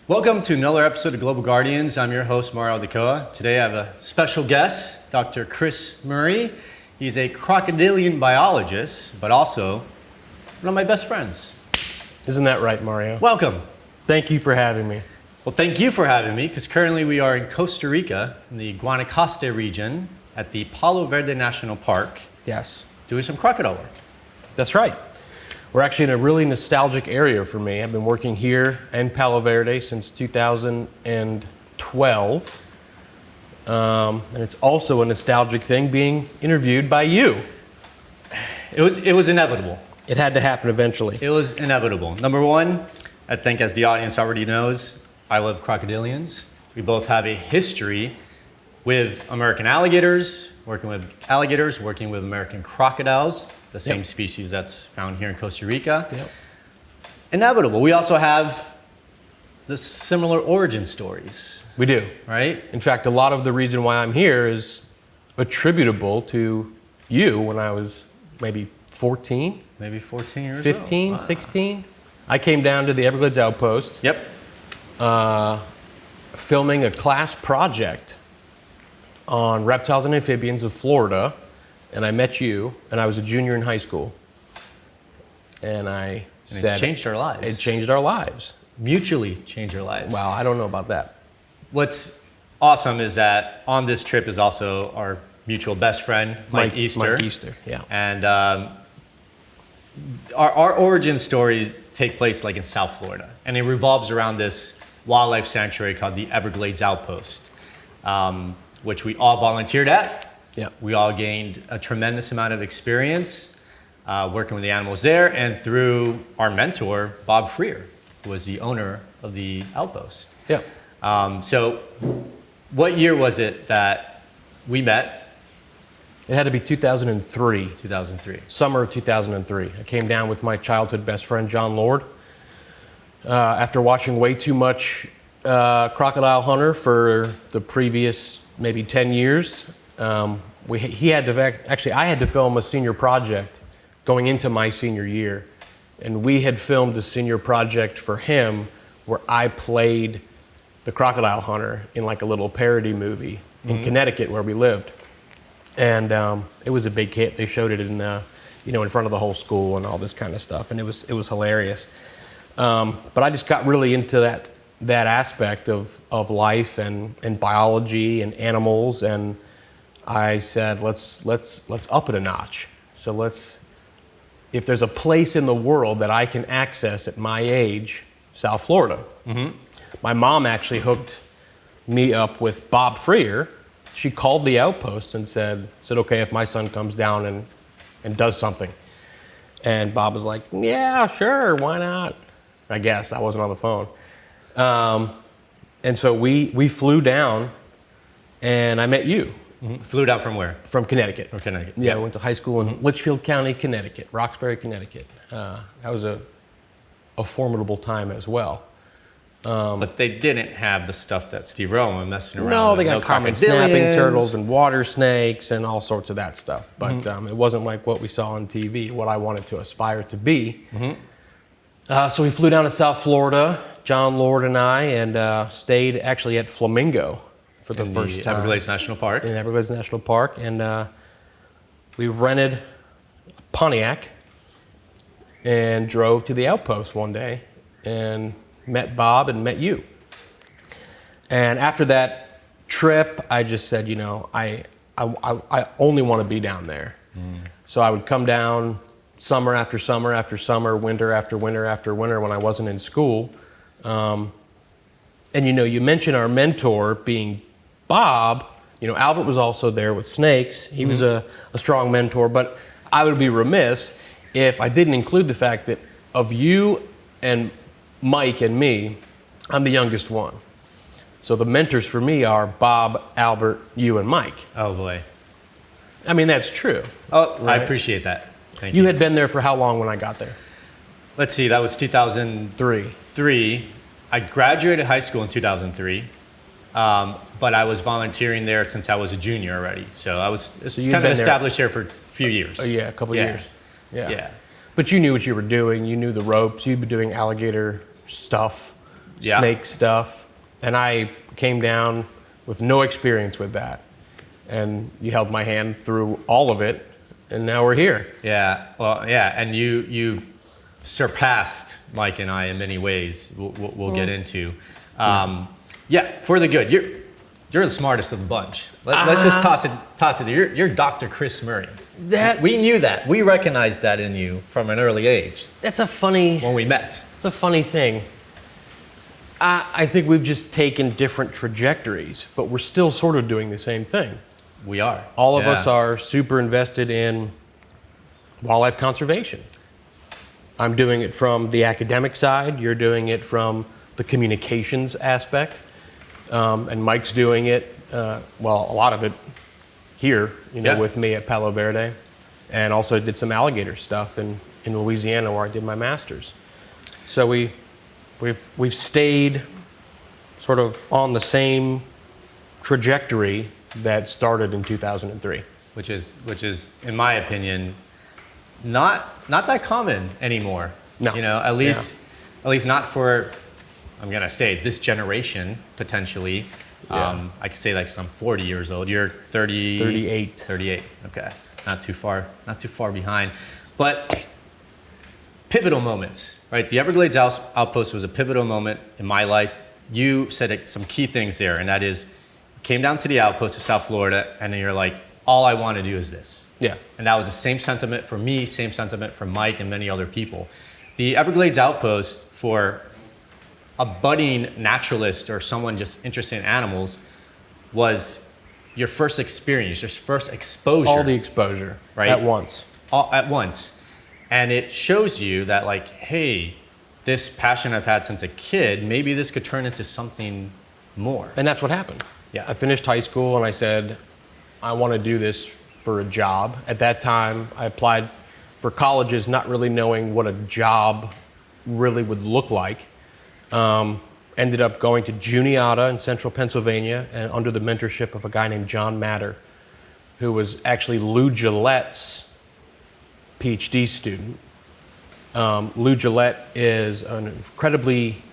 Welcome to another episode of Global Guardians. I'm your host, Mario Aldecoa. Today I have a special guest, Dr. Chris Murray. He's a crocodilian biologist, but also one of my best friends. Isn't that right, Mario? Welcome. Thank you for having me. Well, thank you for having me, because currently we are in Costa Rica, in the Guanacaste region, at the Palo Verde National Park, Yes, doing some crocodile work. that's right. We're actually in a really nostalgic area for me. I've been working here in Palo Verde since 2012. And it's also a nostalgic thing being interviewed by you. It was inevitable. It had to happen eventually. It was inevitable. Number one, I think as the audience already knows, I love crocodilians. We both have a history with American alligators, working with American crocodiles, the same Yep. species that's found here in Costa Rica. Yep. Inevitable. We also have the similar origin stories, We do. right? In fact, a lot of the reason why I'm here is attributable to you when I was maybe 14, Maybe 14 years 15, old. 16. I came down to the Everglades Outpost. Yep. Filming a class project on reptiles and amphibians of Florida, and I met you, and I was a junior in high school. And I said... It changed our lives. It changed our lives. Mutually changed our lives. Wow, I don't know about that. What's awesome is that on this trip is also our mutual best friend, Mike Easter. Mike Easter, yeah. And our origin stories take place like in South Florida, and it revolves around this wildlife sanctuary called the Everglades Outpost, which we all volunteered at. Yeah. We all gained a tremendous amount of experience working with the animals there, and through our mentor, Bob Freer, who was the owner of the outpost. Yeah. So what year was it that we met? It had to be 2003. 2003. Summer of 2003. I came down with my childhood best friend, John Lord. After watching way too much Crocodile Hunter for the previous maybe 10 years, I had to film a senior project going into my senior year. And we had filmed a senior project for him where I played the Crocodile Hunter in like a little parody movie in Connecticut where we lived. And it was a big hit. They showed it in in front of the whole school and all this kind of stuff, and it was hilarious. But I just got really into that aspect of life and biology and animals, and I said, let's up it a notch. So if there's a place in the world that I can access at my age, South Florida. Mm-hmm. My mom actually hooked me up with Bob Freer. She called the outpost and said, okay, if my son comes down and does something. And Bob was like, yeah, sure, why not? I guess I wasn't on the phone. And so we flew down, and I met you. Mm-hmm. Flew down from where? From Connecticut. From Connecticut. Yeah, I went to high school in Litchfield County, Connecticut, Roxbury, Connecticut. That was a formidable time as well. But they didn't have the stuff that Steve Rowan messing around No, with. they got common snapping turtles and water snakes and all sorts of that stuff. But it wasn't like what we saw on TV, what I wanted to aspire to be. Mm-hmm. So we flew down to South Florida, John Lord and I, and stayed actually at Flamingo for the first time. Everglades National Park. In Everglades National Park. And we rented a Pontiac and drove to the outpost one day and met Bob and met you. And after that trip, I just said, I only want to be down there. So I would come down summer after summer after summer, winter after winter after winter when I wasn't in school. And you mentioned our mentor being Bob. Albert was also there with snakes. He was a strong mentor, but I would be remiss if I didn't include the fact that of you and Mike and me, I'm the youngest one. So the mentors for me are Bob, Albert, you, and Mike. Oh boy. I mean, that's true. Oh, right? I appreciate that. Thank you. You had been there for how long when I got there? Let's see, that was 2003. I graduated high school in 2003, but I was volunteering there since I was a junior already. So I was kind of established there for a few years. Oh yeah, a couple years. Yeah. But you knew what you were doing. You knew the ropes. You'd been doing alligator stuff Yeah. snake stuff, and I came down with no experience with that. And you held my hand through all of it, and now we're here. Yeah, well, yeah, and you've surpassed Mike and I in many ways. We'll get into. Yeah, for the good. You're the smartest of the bunch. Let's just toss it. You're Dr. Chris Murray. We knew that. We recognized that in you from an early age. That's a funny. When we met. It's a funny thing. I think we've just taken different trajectories, but we're still sort of doing the same thing. We are. All of us are super invested in wildlife conservation. I'm doing it from the academic side. You're doing it from the communications aspect. And Mike's doing it, a lot of it here, with me at Palo Verde. And also did some alligator stuff in Louisiana where I did my master's. So we've stayed sort of on the same trajectory that started in 2003. Which is, in my opinion, not that common anymore. No. At least not for, I'm gonna say, this generation potentially. Yeah. I could say, like, I'm 40 years old. You're 30. 38. 38. Okay, not too far behind. But pivotal moments, right? The Everglades Outpost was a pivotal moment in my life. You said some key things there, and that is, you came down to the outpost of South Florida, and then you're like, all I want to do is this. Yeah. And that was the same sentiment for me, same sentiment for Mike and many other people. The Everglades Outpost, for a budding naturalist or someone just interested in animals, was your first experience, your first exposure. All the exposure, right? At once. All at once. And it shows you that, like, hey, this passion I've had since a kid, maybe this could turn into something more. And that's what happened. Yeah. I finished high school and I said, I want to do this for a job. At that time, I applied for colleges not really knowing what a job really would look like. Ended up going to Juniata in central Pennsylvania and under the mentorship of a guy named John Matter, who was actually Lou Gillette's PhD student. Lou Gillette is an incredibly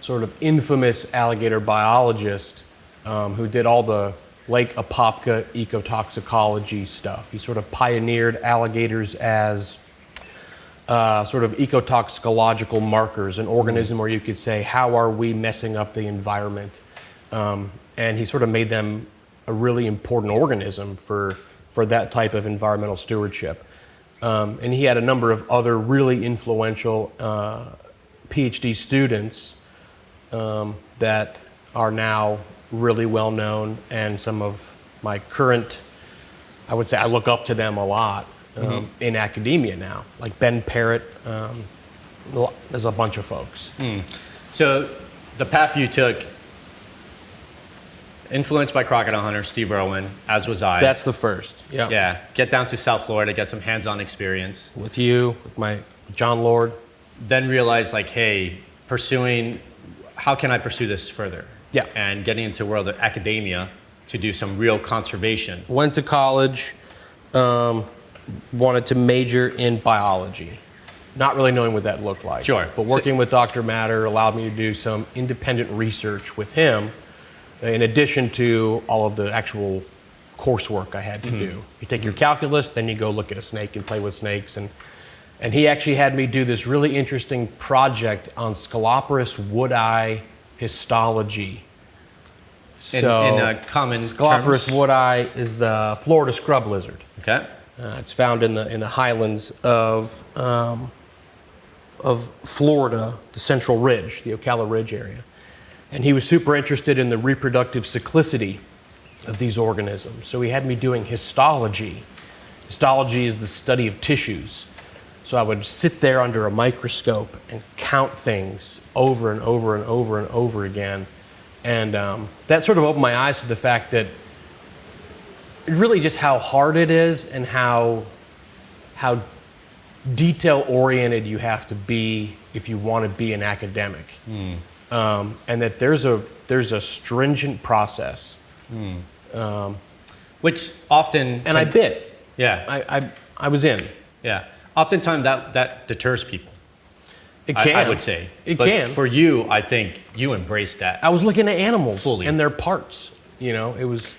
sort of infamous alligator biologist who did all the Lake Apopka ecotoxicology stuff. He sort of pioneered alligators as sort of ecotoxicological markers, an organism where you could say, how are we messing up the environment? And he sort of made them a really important organism for that type of environmental stewardship. And he had a number of other really influential PhD students that are now really well known, and some of my current, I would say I look up to them a lot in academia now, like Ben Parrott. There's a bunch of folks. So the path you took, influenced by crocodile hunter Steve Irwin, as was I. That's the first. Yeah. Yeah, get down to South Florida, get some hands-on experience. With you, with my John Lord. Then realize, like, hey, how can I pursue this further? Yeah. And getting into the world of academia to do some real conservation. Went to college, wanted to major in biology, not really knowing what that looked like. Sure. But working with Dr. Matter allowed me to do some independent research with him, in addition to all of the actual coursework I had to do. You take your calculus, then you go look at a snake and play with snakes. And he actually had me do this really interesting project on Scoloporus woodeye histology. So In common Scoloporus terms? woodeye is the Florida scrub lizard. Okay. It's found in the highlands of Florida, the Central Ridge, the Ocala Ridge area. And he was super interested in the reproductive cyclicity of these organisms. So he had me doing histology. Histology is the study of tissues. So I would sit there under a microscope and count things over and over and over and over again. And that sort of opened my eyes to the fact that really just how hard it is and how detail-oriented you have to be if you want to be an academic. And that there's a stringent process. Which often... And I bit. Yeah. I was in. Yeah. Oftentimes that deters people. It can. I would say. It but can. For you, I think you embraced that. I was looking at animals Fully. and their parts. You know, it was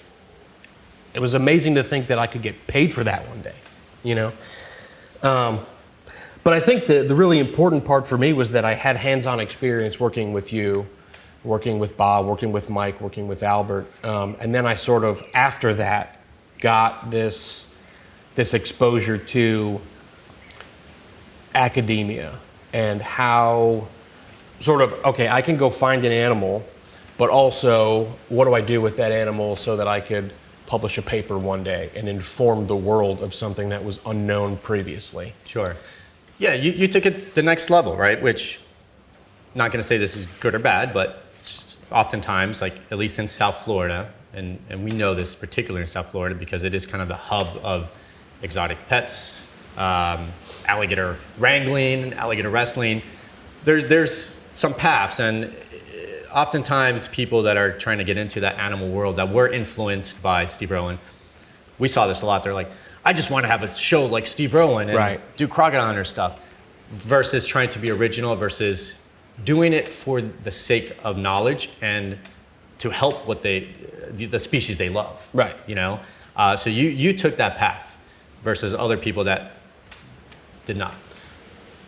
amazing to think that I could get paid for that one day. You know, but I think the really important part for me was that I had hands-on experience working with you, working with Bob, working with Mike, working with Albert, and then I sort of after that got this exposure to academia and how sort of, okay, I can go find an animal, but also what do I do with that animal so that I could publish a paper one day and inform the world of something that was unknown previously. Sure. Yeah, you took it the next level, right? Which, not going to say this is good or bad, but oftentimes, like at least in South Florida, and we know this particularly in South Florida because it is kind of the hub of exotic pets, alligator wrangling, alligator wrestling. There's some paths, and oftentimes people that are trying to get into that animal world that were influenced by Steve Irwin, we saw this a lot. They're like, I just want to have a show like Steve Irwin and do crocodile hunter stuff, versus trying to be original, versus doing it for the sake of knowledge and to help what the species they love. Right. You know, so you took that path versus other people that did not.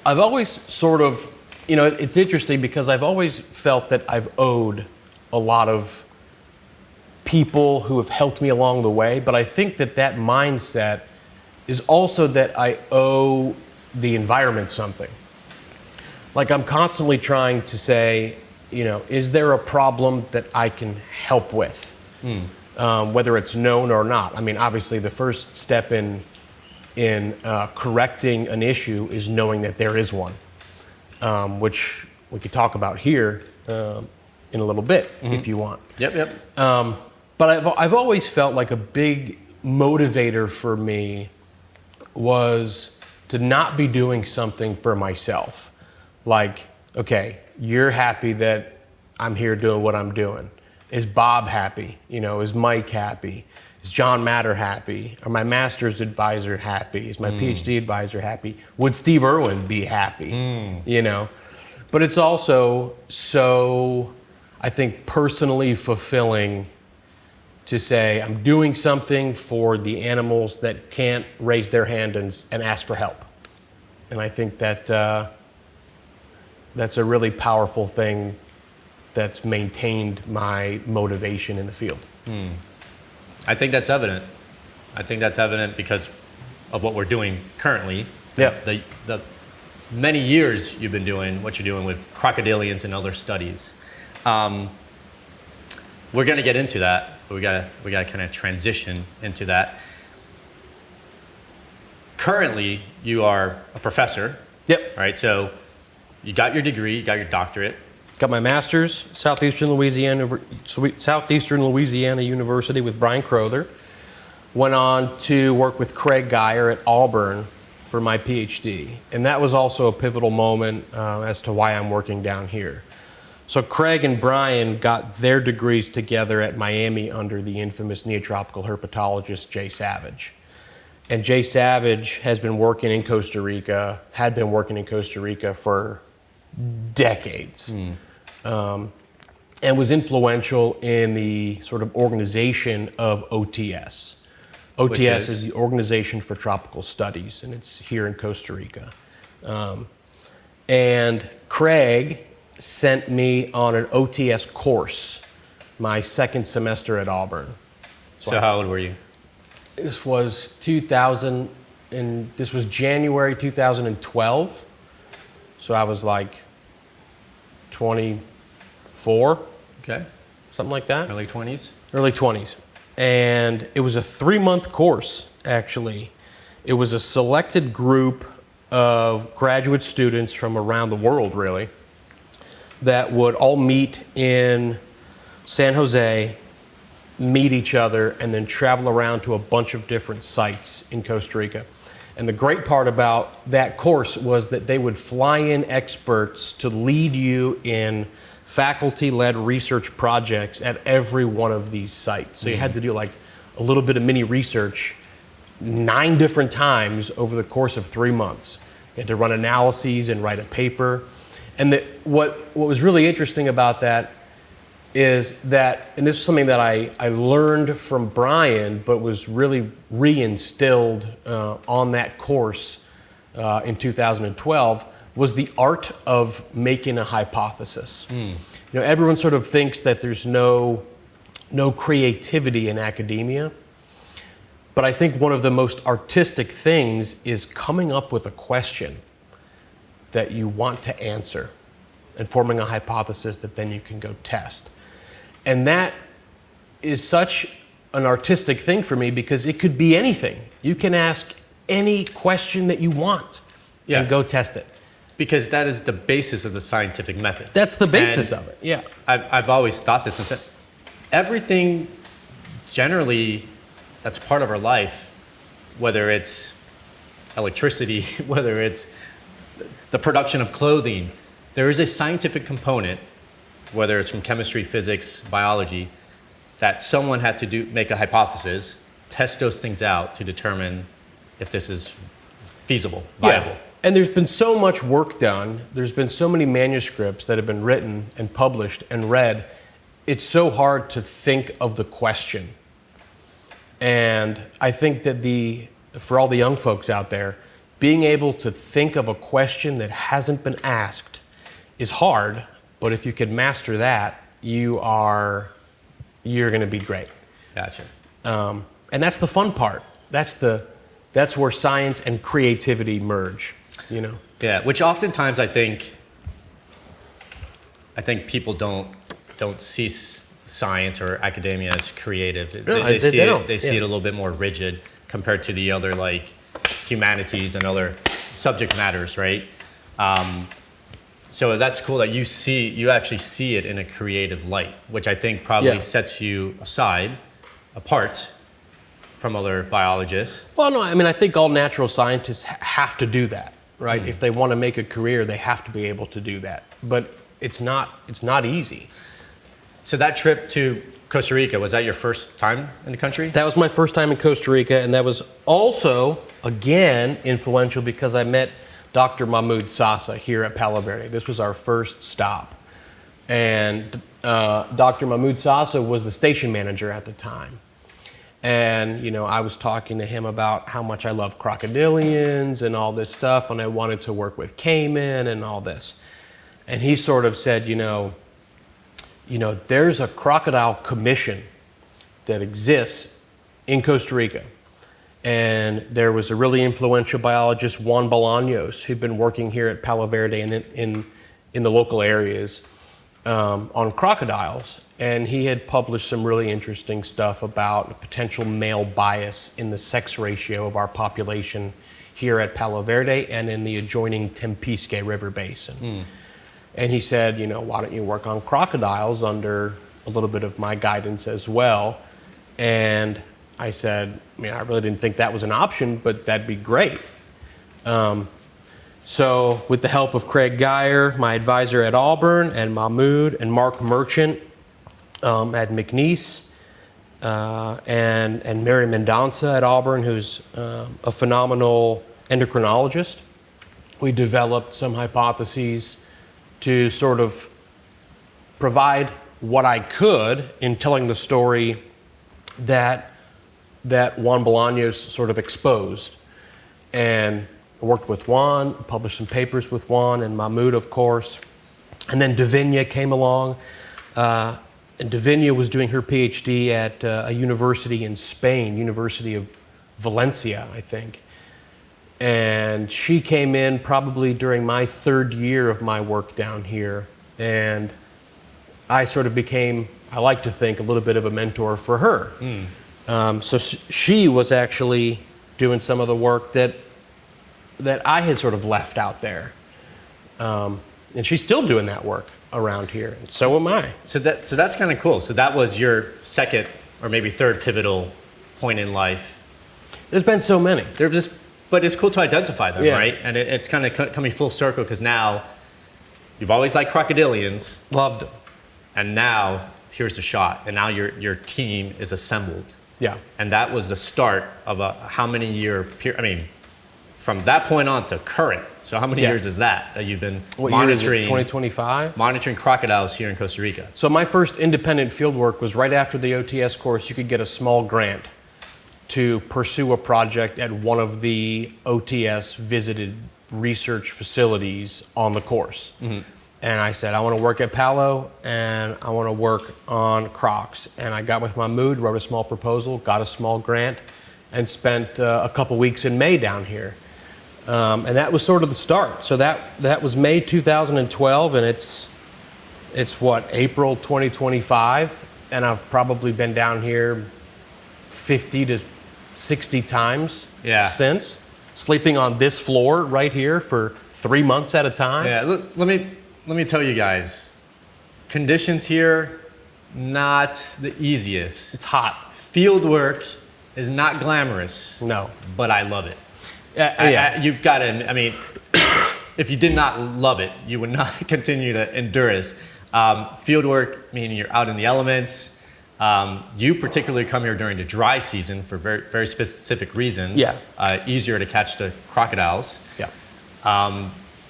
I've always sort of, you know, it's interesting because I've always felt that I've owed a lot of people who have helped me along the way, but I think that mindset is also that I owe the environment something. Like I'm constantly trying to say, you know, is there a problem that I can help with? Whether it's known or not. I mean, obviously the first step in correcting an issue is knowing that there is one, which we could talk about here in a little bit if you want. Yep. But I've always felt like a big motivator for me was to not be doing something for myself. Like, okay, you're happy that I'm here doing what I'm doing. Is Bob happy? You know, is Mike happy? Is John Matter happy? Are my master's advisor happy? Is my PhD advisor happy? Would Steve Irwin be happy? You know, but it's also so, I think, personally fulfilling to say I'm doing something for the animals that can't raise their hand and ask for help. And I think that that's a really powerful thing that's maintained my motivation in the field. I think that's evident. I think that's evident because of what we're doing currently. Yeah. The many years you've been doing what you're doing with crocodilians and other studies. We're going to get into that, but we got to kind of transition into that. Currently, you are a professor. Yep. Right. So you got your degree, you got your doctorate. Got my master's, Southeastern Louisiana University with Brian Crowther. Went on to work with Craig Geyer at Auburn for my PhD. And that was also a pivotal moment as to why I'm working down here. So Craig and Brian got their degrees together at Miami under the infamous neotropical herpetologist Jay Savage. And Jay Savage has been working in Costa Rica, had been working in Costa Rica for decades. And was influential in the sort of organization of OTS. OTS is the Organization for Tropical Studies, and it's here in Costa Rica. And Craig sent me on an OTS course my second semester at Auburn. So how old were you? This was 2000, and this was January 2012. So I was like 24, Okay. something like that. Early 20s? Early 20s. And it was a 3-month course, actually. It was a selected group of graduate students from around the world, really, that would all meet in San Jose, meet each other, and then travel around to a bunch of different sites in Costa Rica. And the great part about that course was that they would fly in experts to lead you in faculty-led research projects at every one of these sites. So you had to do like a little bit of mini research 9 different times over the course of 3 months. You had to run analyses and write a paper. And what was really interesting about that is that, and this is something that I learned from Brian, but was really reinstilled on that course in 2012, was the art of making a hypothesis. You know, everyone sort of thinks that there's no creativity in academia, but I think one of the most artistic things is coming up with a question that you want to answer and forming a hypothesis that then you can go test. And that is such an artistic thing for me because it could be anything. You can ask any question that you want and go test it. Because that is the basis of the scientific method. That's the basis of it, yeah. I've always thought this and said, everything generally that's part of our life, whether it's electricity, whether it's the production of clothing, there is a scientific component, whether it's from chemistry, physics, biology, that someone had to make a hypothesis, test those things out to determine if this is feasible, viable. Yeah. And there's been so much work done. There's been so many manuscripts that have been written and published and read. It's so hard to think of the question. And I think that for all the young folks out there, being able to think of a question that hasn't been asked is hard, but if you can master that, you're going to be great. Gotcha. And that's the fun part. That's where science and creativity merge, you know? Yeah, which oftentimes I think people don't see science or academia as creative. No, they see it a little bit more rigid compared to the other like humanities and other subject matters, right? So that's cool that you actually see it in a creative light, which I think probably sets you apart from other biologists. Well, no, I mean, I think all natural scientists have to do that, right? If they want to make a career, they have to be able to do that. But it's not easy. So that trip to Costa Rica, was that your first time in the country? That was my first time in Costa Rica, and that was also, again, influential because I met Dr. Mahmoud Sasa here at Palo Verde. This was our first stop. And Dr. Mahmoud Sasa was the station manager at the time. And, you know, I was talking to him about how much I love crocodilians and all this stuff, and I wanted to work with caiman and all this. And he sort of said, you know, there's a crocodile commission that exists in Costa Rica. And there was a really influential biologist, Juan Bolaños, who'd been working here at Palo Verde and in the local areas on crocodiles. And he had published some really interesting stuff about potential male bias in the sex ratio of our population here at Palo Verde and in the adjoining Tempisque River Basin. And he said, you know, why don't you work on crocodiles under a little bit of my guidance as well? And I said, I mean, I really didn't think that was an option, but that'd be great. So with the help of Craig Geyer, my advisor at Auburn, and Mahmoud and Mark Merchant at McNeese, and Mary Mendonça at Auburn, who's a phenomenal endocrinologist, we developed some hypotheses to sort of provide what I could in telling the story that Juan Bolaños sort of exposed. And I worked with Juan, published some papers with Juan and Mahmoud, of course. And then Davinia came along. And Davinia was doing her PhD at a university in Spain, University of Valencia, I think. And she came in probably during my third year of my work down here. And I sort of became, I like to think, a little bit of a mentor for her. So she was actually doing some of the work that I had sort of left out there. And she's still doing that work around here, and so am I. So that's kind of cool. So that was your second or maybe third pivotal point in life. There's been so many. But it's cool to identify them, right? And it's kind of coming full circle because now you've always liked crocodilians. Loved them. And now here's the shot. And now your team is assembled. Yeah. And that was the start of a how many year period? I mean, from that point on to current, So how many Yeah. years is that you've been What year is it? monitoring 2025? monitoring crocodiles here in Costa Rica? So my first independent field work was right after the OTS course. You could get a small grant to pursue a project at one of the OTS visited research facilities on the course. And I said, I want to work at Palo and I want to work on crocs. And I got with my mood, wrote a small proposal, got a small grant, and spent a couple weeks in May down here. And that was sort of the start. So that was May 2012, and it's what, April 2025, and I've probably been down here 50 to 60 times since, sleeping on this floor right here for 3 months at a time. Yeah, let me tell you guys, conditions here, not the easiest. It's hot. Field work is not glamorous. No. But I love it. Yeah. You've got to, I mean, if you did not love it, you would not continue to endure this. Field work, meaning you're out in the elements. You particularly come here during the dry season for very, very specific reasons. Yeah. Easier to catch the crocodiles. Yeah.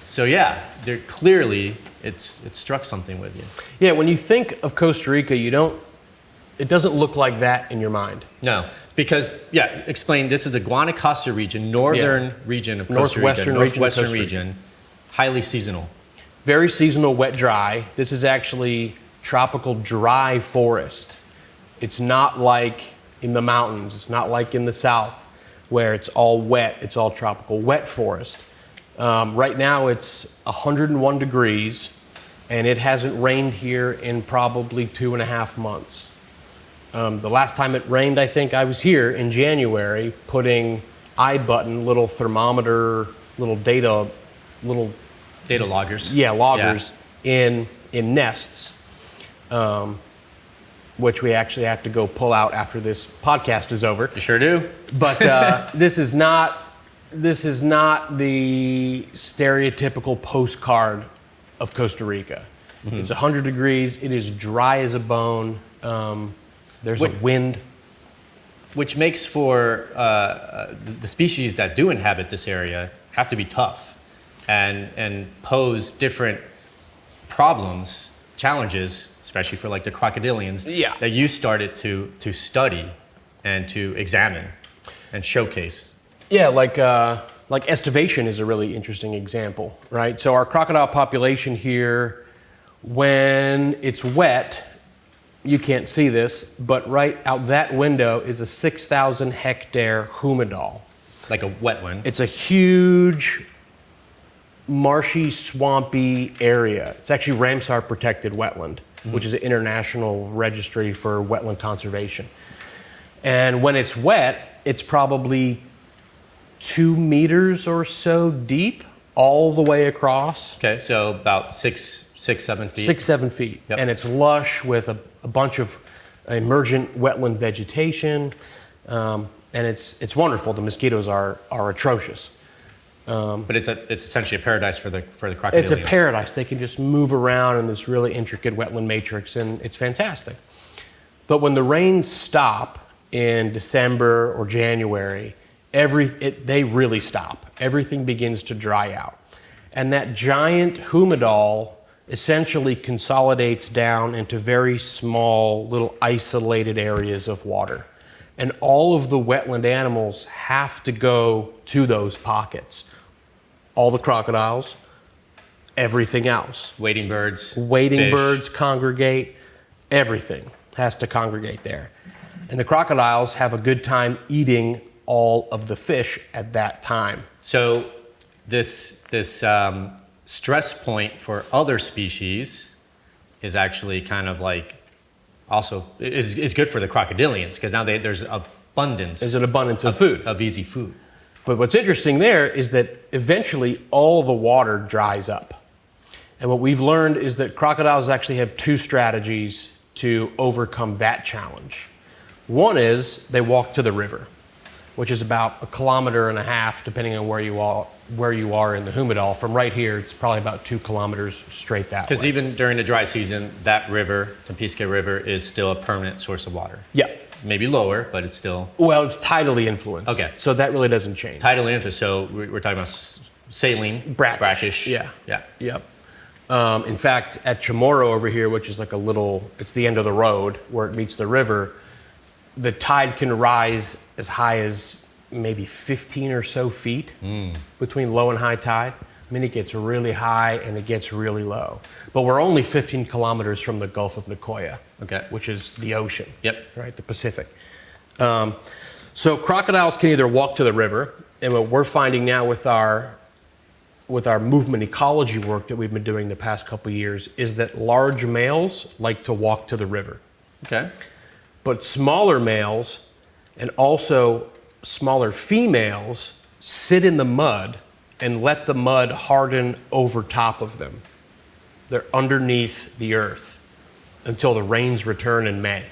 So yeah, they're clearly, it struck something with you. Yeah, when you think of Costa Rica, it doesn't look like that in your mind. No, because, explain, this is the Guanacaste region, northern region of Costa Rica, northwestern region, highly seasonal. Very seasonal, wet, dry. This is actually tropical dry forest. It's not like in the mountains. It's not like in the south where it's all wet. It's all tropical wet forest. Right now it's 101 degrees and it hasn't rained here in probably 2.5 months. The last time it rained, I think I was here in January putting iButton, little thermometer, little data loggers. Yeah, loggers in nests, which we actually have to go pull out after this podcast is over. You sure do. But this is not the stereotypical postcard of Costa Rica. It's 100 degrees. It is dry as a bone. There's a wind. Which makes for the species that do inhabit this area have to be tough and pose different problems, challenges, especially for like the crocodilians that you started to study and to examine and showcase. Yeah, like estivation is a really interesting example, right? So our crocodile population here, when it's wet, you can't see this, but right out that window is a 6,000 hectare humidal. Like a wetland. It's a huge, marshy, swampy area. It's actually Ramsar protected wetland, which is an international registry for wetland conservation. And when it's wet, it's probably 2 meters or so deep all the way across. Okay, so about 7 feet. 6, 7 feet. Yep. And it's lush with a bunch of emergent wetland vegetation. And it's wonderful. The mosquitoes are atrocious. But it's essentially a paradise for the crocodilians. It's a paradise. They can just move around in this really intricate wetland matrix, and it's fantastic. But when the rains stop in December or January, they really stop. Everything begins to dry out. And that giant humidal essentially consolidates down into very small, little isolated areas of water. And all of the wetland animals have to go to those pockets. All the crocodiles, everything else. Wading birds. Wading birds congregate, everything has to congregate there. And the crocodiles have a good time eating all of the fish at that time. So this stress point for other species is actually kind of like also is good for the crocodilians because now there's abundance. There's an abundance of food. Of easy food. But what's interesting there is that eventually all the water dries up. And what we've learned is that crocodiles actually have 2 strategies to overcome that challenge. One is they walk to the river, which is about 1.5 kilometers, depending on where you are in the humidal. From right here, it's probably about 2 kilometers straight that way. Because even during the dry season, that river, Tempisque River, is still a permanent source of water. Yeah. Maybe lower, but it's still... Well, it's tidally influenced. Okay. So that really doesn't change. Tidally influenced, so we're talking about saline, brackish. Yeah. Yeah. Yep. In fact, at Chamorro over here, which is like it's the end of the road where it meets the river, the tide can rise as high as maybe 15 or so feet between low and high tide. I mean, it gets really high and it gets really low. But we're only 15 kilometers from the Gulf of Nicoya, which is the ocean, right, the Pacific. So crocodiles can either walk to the river, and what we're finding now with our movement ecology work that we've been doing the past couple of years is that large males like to walk to the river. Okay. But smaller males and also smaller females sit in the mud and let the mud harden over top of them. They're underneath the earth until the rains return in May.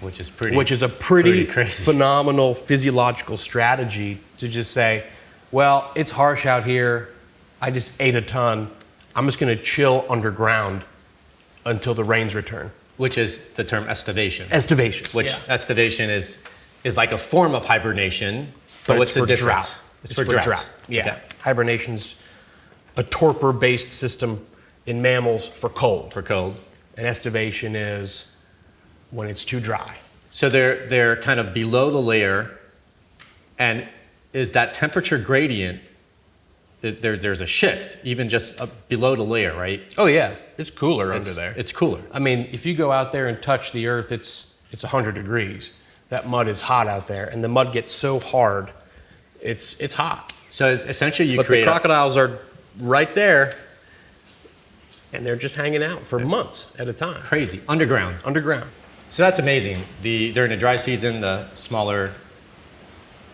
Which is a pretty crazy, phenomenal physiological strategy to just say, well, it's harsh out here. I just ate a ton. I'm just going to chill underground until the rains return. Which is the term estivation. Estivation. Which estivation is like a form of hibernation. But what's the difference? Drought. It's for drought. Yeah. Okay. Hibernation's a torpor-based system in mammals for cold. For cold. And estivation is when it's too dry. So they're kind of below the layer, and is that temperature gradient? There's a shift even just below the layer, right? Oh yeah, it's cooler under there. It's cooler. I mean, if you go out there and touch the earth, it's 100 degrees. That mud is hot out there, and the mud gets so hard, it's hot. So it's essentially But the crocodiles are right there, and they're just hanging out for months at a time. Crazy. Underground. So that's amazing. During the dry season, the smaller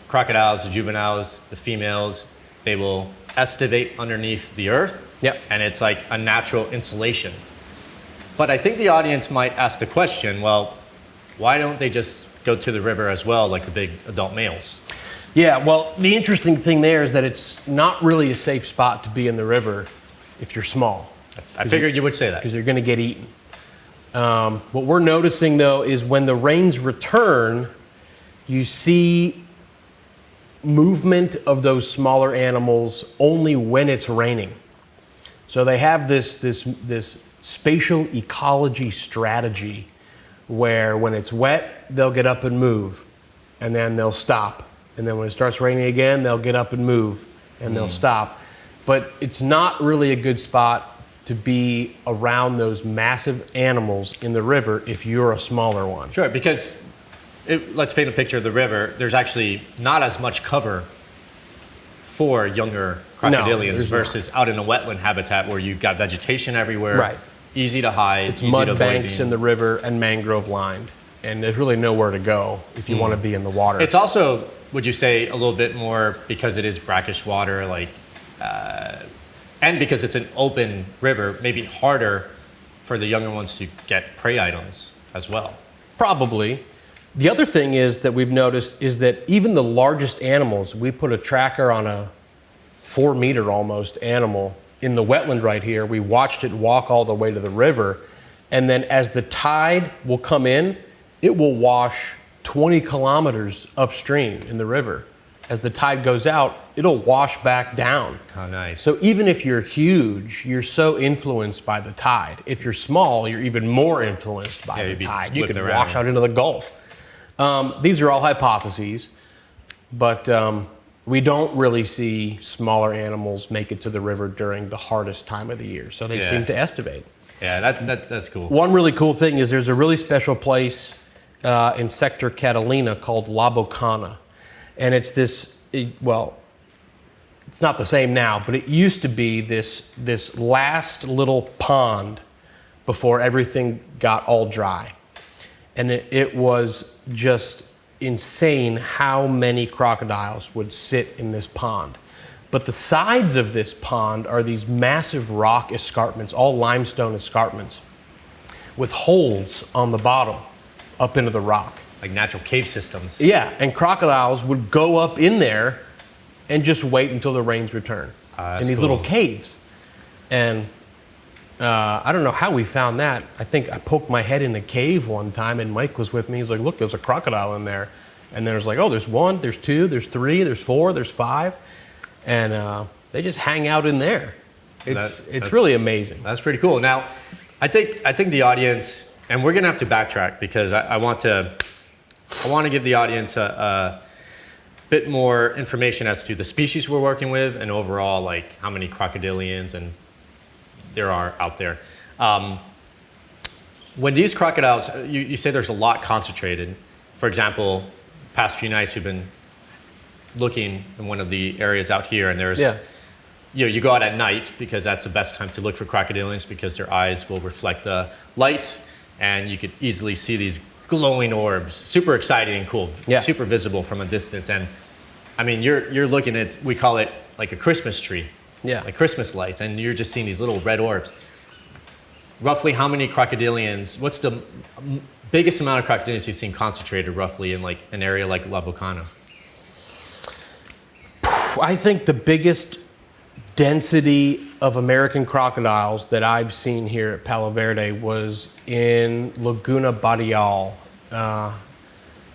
crocodiles, the juveniles, the females, they will estivate underneath the earth. Yep. And it's like a natural insulation. But I think the audience might ask the question, well, why don't they just go to the river as well, like the big adult males? Yeah, well, the interesting thing there is that it's not really a safe spot to be in the river if you're small. I figured you would say that. Because you're going to get eaten. What we're noticing, though, is when the rains return, you see movement of those smaller animals only when it's raining. So they have this spatial ecology strategy where when it's wet, they'll get up and move, and then they'll stop. And then when it starts raining again, they'll get up and move, and they'll stop. But it's not really a good spot to be around those massive animals in the river if you're a smaller one. Sure, because let's paint a picture of the river. There's actually not as much cover for younger crocodilians versus out in a wetland habitat where you've got vegetation everywhere, right. Easy to hide, it's easy mud to banks avoid in the river and mangrove lined, and there's really nowhere to go if you want to be in the water. It's also, would you say, a little bit more because it is brackish water, like, and because it's an open river, maybe harder for the younger ones to get prey items as well. Probably. The other thing is that we've noticed is that even the largest animals, we put a tracker on a 4-meter almost animal in the wetland right here. We watched it walk all the way to the river, and then as the tide will come in, it will wash 20 kilometers upstream in the river. As the tide goes out, it'll wash back down. Oh, nice. So even if you're huge, you're so influenced by the tide. If you're small, you're even more influenced by the tide. You can wash out into the Gulf. These are all hypotheses, but we don't really see smaller animals make it to the river during the hardest time of the year. So they seem to estivate. Yeah, that's cool. One really cool thing is there's a really special place in Sector Catalina called La Bocana. And it's this, well, it's not the same now, but it used to be this last little pond before everything got all dry. And it was just insane how many crocodiles would sit in this pond. But the sides of this pond are these massive rock escarpments, all limestone escarpments, with holes on the bottom up into the rock. Like natural cave systems. Yeah, and crocodiles would go up in there and just wait until the rains return in these little caves. And I don't know how we found that. I think I poked my head in a cave one time, and Mike was with me. He's like, look, there's a crocodile in there. And there's like, oh, there's 1, there's 2, there's 3, there's 4, there's 5. And They just hang out in there. It's That's really amazing. That's pretty cool. Now, I think the audience, and we're gonna have to backtrack because I want to give the audience a bit more information as to the species we're working with and overall like how many crocodilians and there are out there. When these crocodiles, you say there's a lot concentrated. For example, past few nights we've been looking in one of the areas out here, and there's, you go out at night because that's the best time to look for crocodilians because their eyes will reflect the light, and you could easily see these glowing orbs. Super exciting and cool. Super visible from a distance. And I mean, you're looking at, we call it like a Christmas tree. Like Christmas lights, and you're just seeing these little red orbs. Roughly how many crocodilians, what's the biggest amount of crocodilians you've seen concentrated roughly in like an area like La Bocana? I think the biggest density of American crocodiles that I've seen here at Palo Verde was in Laguna Barrial. That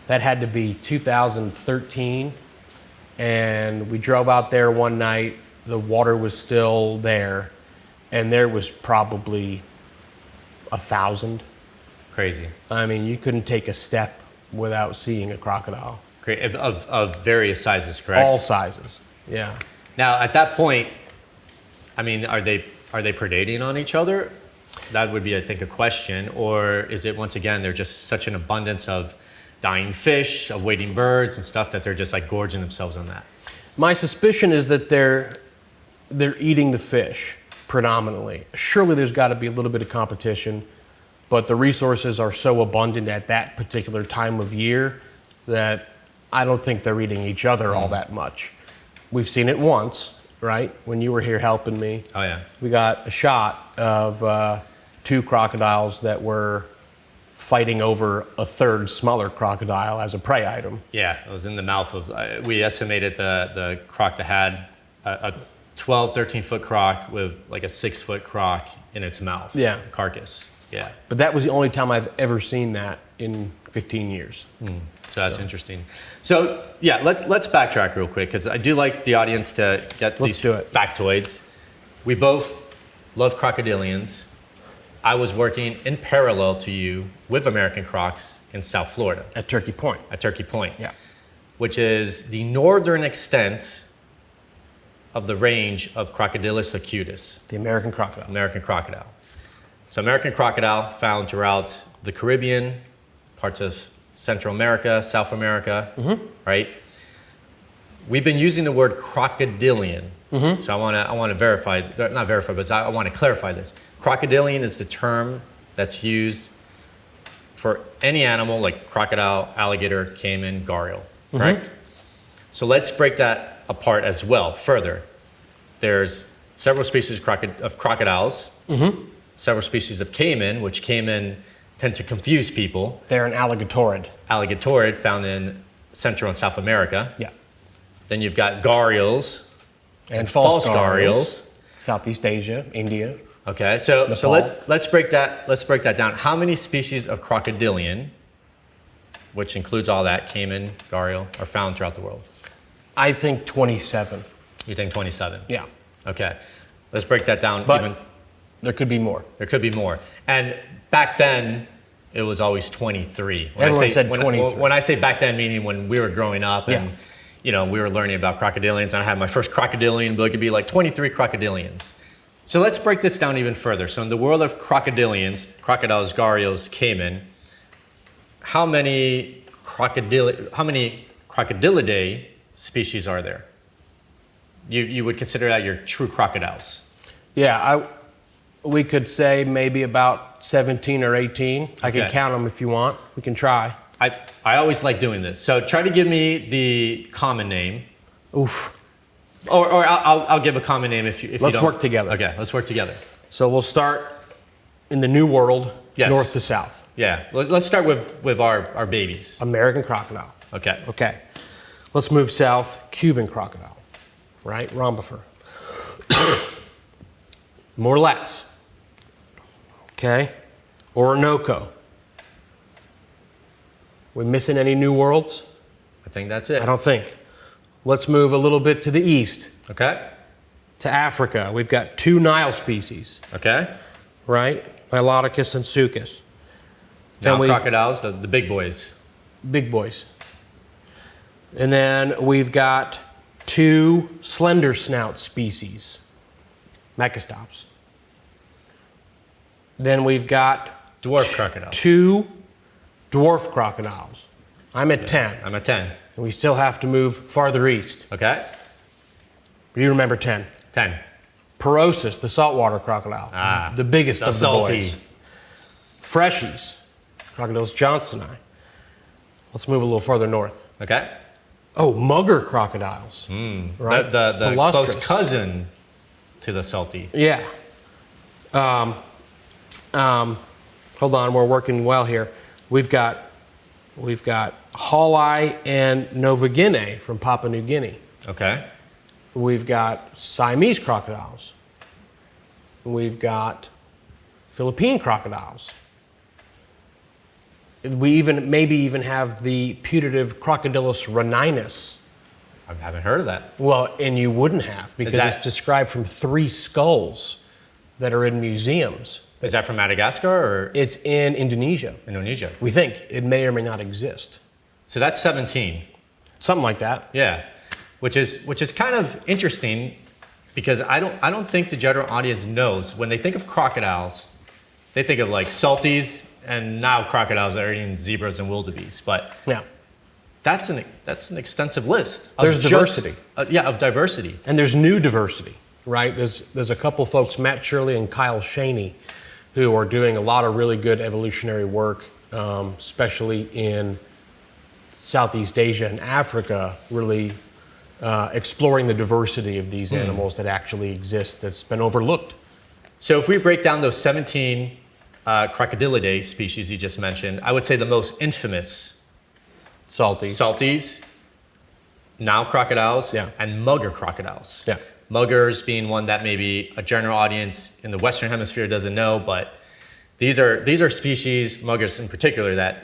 had to be 2013, and we drove out there one night. The water was still there, and there was probably 1,000. Crazy. I mean, you couldn't take a step without seeing a crocodile. Great. Of various sizes, correct? All sizes, yeah. Now, at that point, I mean, are they predating on each other? That would be, I think, a question. Or is it, once again, they're just such an abundance of dying fish, of wading birds and stuff that they're just like gorging themselves on that? My suspicion is that they're eating the fish predominantly. Surely there's got to be a little bit of competition, but the resources are so abundant at that particular time of year that I don't think they're eating each other all that much. We've seen it once, right? When you were here helping me. Oh, yeah. We got a shot of 2 crocodiles that were fighting over a third smaller crocodile as a prey item. Yeah, it was in the mouth of, we estimated the croc that had a 12, 13-foot croc with like a 6-foot croc in its mouth. Yeah. Carcass. Yeah. But that was the only time I've ever seen that in 15 years. So that's interesting. So yeah, let's backtrack real quick because I do like the audience to get these factoids. We both love crocodilians. I was working in parallel to you with American crocs in South Florida. At Turkey Point. At Turkey Point. Yeah. Which is the northern extent of the range of Crocodilus acutus. The American crocodile. American crocodile. So American crocodile found throughout the Caribbean, parts of Central America, South America, right? We've been using the word crocodilian. So I want to verify, not verify, but I want to clarify this. Crocodilian is the term that's used for any animal like crocodile, alligator, caiman, gharial, correct? So let's break that apart as well further. There's several species of crocodiles, several species of caiman, which caiman tend to confuse people. They're an alligatorid. Alligatorid, found in Central and South America. Yeah. Then you've got gharials And false gharials. Southeast Asia, India. Okay, so let's break that down. How many species of crocodilian, which includes all that, caiman, gharial, are found throughout the world? I think 27. You think 27? Yeah. Okay, let's break that down. But there could be more. There could be more. And back then, it was always 23. Everyone said 23. When I say back then, meaning when we were growing up and we were learning about crocodilians, and I had my first crocodilian book, it'd be like 23 crocodilians. So let's break this down even further. So in the world of crocodilians, crocodiles, gharials, caiman, how many crocodilidae species are there? You would consider that your true crocodiles? Yeah, we could say maybe about 17 or 18. I can count them if you want. We can try. I always like doing this. So try to give me the common name. Oof. Or I'll give a common name if you don't. Let's work together. Okay, let's work together. So we'll start in the New World, north to south. Yeah, let's start with our babies. American crocodile. Okay. Okay. Let's move south, Cuban crocodile, right? Rhombifer. Morlets. Okay. Orinoco. We missing any new worlds? I think that's it. I don't think. Let's move a little bit to the east. Okay. to Africa, we've got 2 Nile species, Okay. right? Niloticus and Suchus. Now Then we've- crocodiles, the big boys. Big boys. And then we've got 2 slender snout species, Megastops. Then we've got Dwarf crocodiles. 2 dwarf crocodiles. I'm at 10. I'm at 10. And we still have to move farther east. Okay. You remember 10. 10. Porosus, the saltwater crocodile. The biggest so of the salty. boys. Freshies, Crocodilus johnsoni. Let's move a little farther north. Okay. Oh, mugger crocodiles. Right? The Palustrous. close cousin to the salty. Yeah. Hold on, we're working well here. We've got Halleye and Nova Guinea from Papua New Guinea. Okay. We've got Siamese crocodiles. We've got Philippine crocodiles. We maybe even have the putative Crocodilus rhaninus. I haven't heard of that. Well, and you wouldn't have because that- it's described from 3 skulls that are in museums. Is that from Madagascar or It's in Indonesia. Indonesia? We think it may or may not exist. So that's 17. Something like that. Yeah. Which is kind of interesting because I don't think the general audience knows when they think of crocodiles, they think of like salties and now crocodiles that are eating zebras and wildebeest. But Yeah. that's an extensive list. Of There's diversity. Of diversity. And there's new diversity, right? There's a couple folks, Matt Shirley and Kyle Shaney, who are doing a lot of really good evolutionary work, especially in Southeast Asia and Africa, really exploring the diversity of these animals that actually exist that's been overlooked. So if we break down those 17 Crocodilidae species you just mentioned, I would say the most infamous Salty. salties, Nile crocodiles, Yeah. and mugger crocodiles. Yeah. Muggers being one that maybe a general audience in the Western Hemisphere doesn't know, but these are species, muggers in particular, that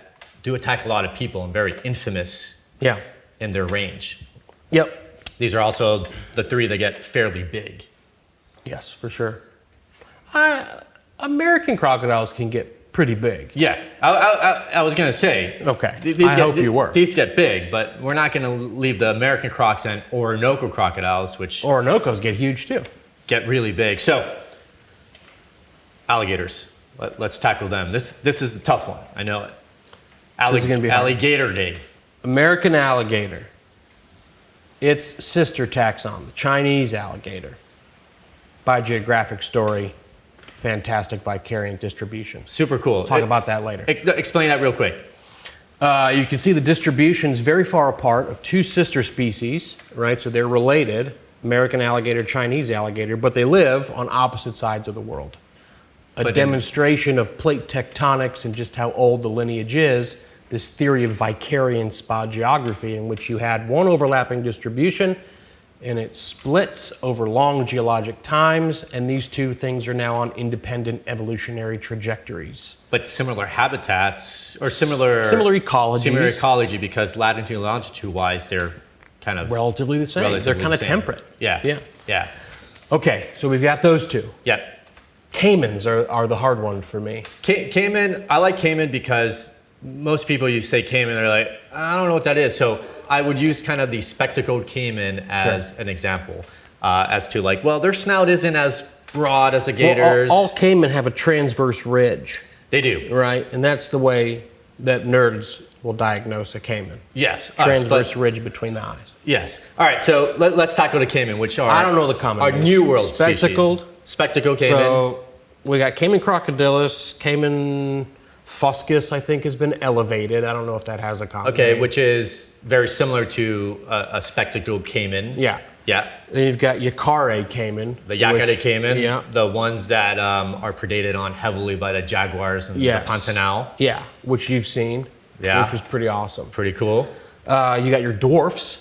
do attack a lot of people and very infamous Yeah. in their range. Yep. These are also the 3 that get fairly big. Yes, for sure. American crocodiles can get pretty big. Yeah, I was gonna say. Okay. These I hope you were. These get big, but we're not gonna leave the American crocs and Orinoco crocodiles, which Orinicos get huge too. get really big. So, alligators. Let's tackle them. This is a tough one. I know it. This is gonna be hard. Alligator Day. American alligator. Its sister taxon, the Chinese alligator. Biogeographic story, fantastic vicariant distribution. Super cool. Talk about that later. Explain that real quick. You can see the distribution's very far apart of 2 sister species, right? So they're related, American alligator, Chinese alligator, but they live on opposite sides of the world. A demonstration of plate tectonics and just how old the lineage is, this theory of vicariant spogeography in which you had one overlapping distribution and it splits over long geologic times, and these 2 things are now on independent evolutionary trajectories. But similar habitats or similar ecologies. Similar ecology because latitude and longitude wise, they're kind of Relatively the same. relatively They're kind the of same. temperate. Yeah. Yeah. Yeah. Okay, so we've got those 2. Yeah. Caimans are the hard one for me. Cayman, I like Cayman because most people you say Cayman, they're like, I don't know what that is. So I would use kind of the spectacled caiman as an example, as to like, well, their snout isn't as broad as a gator's. Well, all caiman have a transverse ridge, They do. right? And that's the way that nerds will diagnose a caiman. Yes. Transverse ridge between the eyes. Yes. All right. So let's tackle the caiman, which are I don't know the common our names. new world Spectacled. species. Spectacled caiman. So we got Caiman crocodilus, Caiman fuscus, I think, has been elevated. I don't know if that has a common Okay, name. which is very similar to a spectacled caiman. Yeah. Yeah. Then you've got Yacare caiman. The Yakare which- caiman, Yeah. the ones that are predated on heavily by the jaguars and Yes. the pantanal. Yeah, which you've seen. Yeah. Which was pretty awesome. Pretty cool. You got your dwarfs,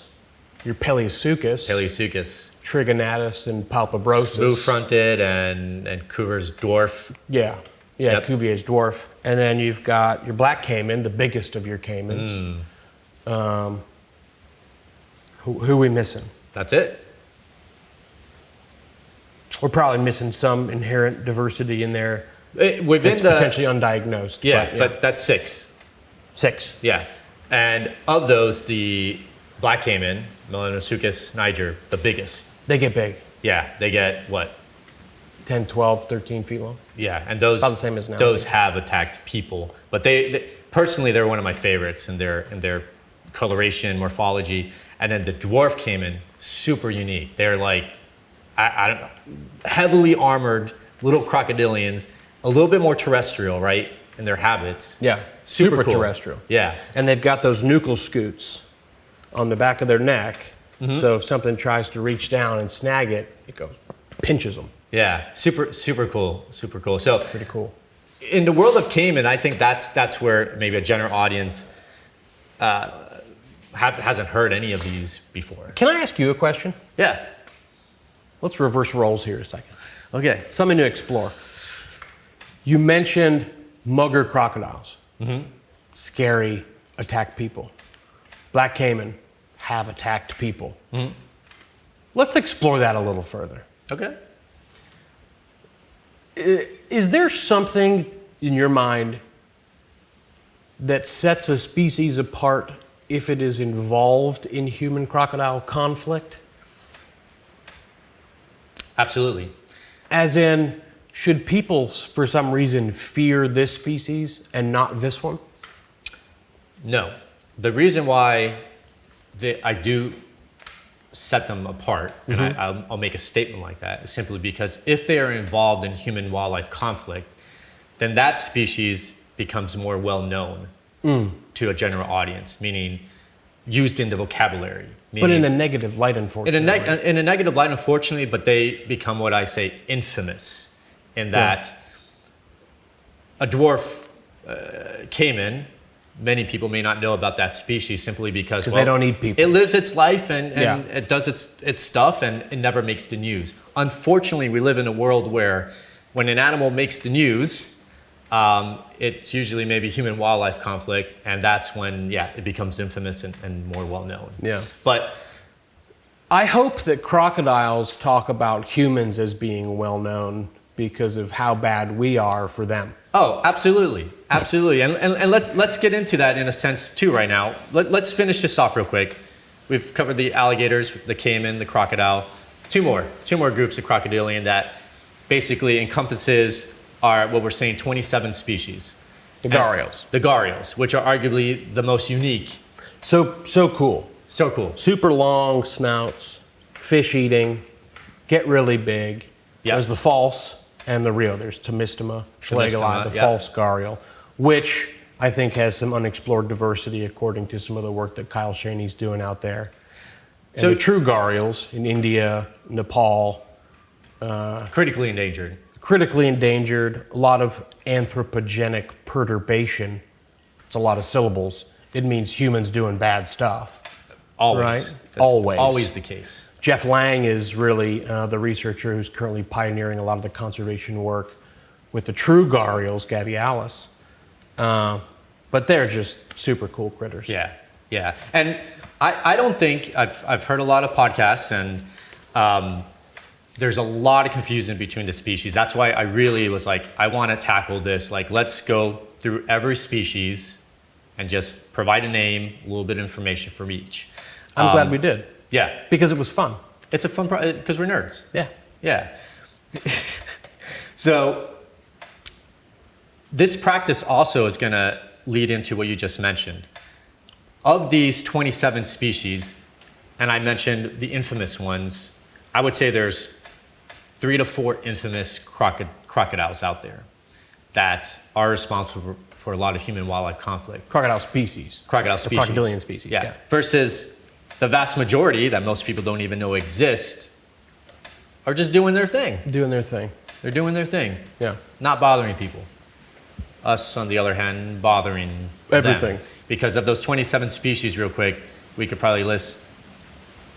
your Paleosuchus, Paleosuchus. Trigonatus, and Palpabrosus. Smooth-fronted and Coover's dwarf. Yeah, Yep. Cuvier's dwarf. And then you've got your black caiman, the biggest of your caimans. Who are we missing? That's it. We're probably missing some inherent diversity in there. Within It's potentially undiagnosed. Yeah, but that's 6. 6. Yeah. And of those, the black caiman, Melanosuchus niger, the biggest. They get big. Yeah, they get what? 10, 12, 13 feet long. Yeah, and those About the same as now. those have attacked people. But they personally, they're one of my favorites in their coloration, morphology. And then the dwarf caiman, super unique. They're like, I don't know, heavily armored little crocodilians, a little bit more terrestrial, right, in their habits. Yeah, Super cool. terrestrial. Yeah. And they've got those nuchal scutes on the back of their neck. So if something tries to reach down and snag it, it goes, pinches them. Yeah, super cool, super cool. So Pretty cool. in the world of caiman, I think that's where maybe a general audience hasn't heard any of these before. Can I ask you a question? Yeah. Let's reverse roles here a second. Okay. Something to explore. You mentioned mugger crocodiles. Scary, attack people. Black caiman have attacked people. Let's explore that a little further. Okay. Is there something in your mind that sets a species apart if it is involved in human crocodile conflict? Absolutely. As in, should people, for some reason, fear this species and not this one? No. The reason why I do set them apart, and I'll make a statement like that, is simply because if they are involved in human-wildlife conflict, then that species becomes more well-known to a general audience, meaning used in the vocabulary. But in a negative light, unfortunately. In a negative light, unfortunately, but they become what I say infamous in that a dwarf caiman, many people may not know about that species simply because they don't eat people. It lives its life and it does its stuff and it never makes the news. Unfortunately, we live in a world where when an animal makes the news, it's usually maybe human-wildlife conflict, and that's when, it becomes infamous and more well-known. Yeah. But I hope that crocodiles talk about humans as being well-known because of how bad we are for them. oh, absolutely, absolutely, and let's get into that in a sense too right now. Let's finish this off real quick. We've covered the alligators, the caiman, the crocodile. Two more groups of crocodilian that basically encompasses what we're saying 27 species. The gharials. The gharials, which are arguably the most unique. So cool. So cool. Super long snouts, fish eating, get really big. Yep. There's the false and the real. There's Tomistoma, Schlegeli, the yep. false gharial, which I think has some unexplored diversity according to some of the work that Kyle Shaney's doing out there. And So- the true gharials in India, Nepal, Critically endangered. critically endangered, a lot of anthropogenic perturbation. It's a lot of syllables. It means humans doing bad stuff. Always. Right? That's Always. Always the case. Jeff Lang is really the researcher who's currently pioneering a lot of the conservation work with the true gharials, gavialis. But they're just super cool critters. Yeah. And I don't think, I've heard a lot of podcasts and there's a lot of confusion between the species. That's why I really was like, I want to tackle this. Like, let's go through every species and just provide a name, a little bit of information from each. I'm glad we did. Yeah. Because it was fun. It's a fun because we're nerds. Yeah. Yeah. So this practice also is going to lead into what you just mentioned. Of these 27 species, and I mentioned the infamous ones, I would say there's 3 to 4 infamous crocodiles out there that are responsible for a lot of human-wildlife conflict. Crocodile species. Crocodile The species. crocodilian species, yeah. Versus the vast majority that most people don't even know exist are just doing their thing. Doing their thing. They're doing their thing. Yeah. Not bothering people. Us, on the other hand, bothering Everything. them. Because of those 27 species, real quick, we could probably list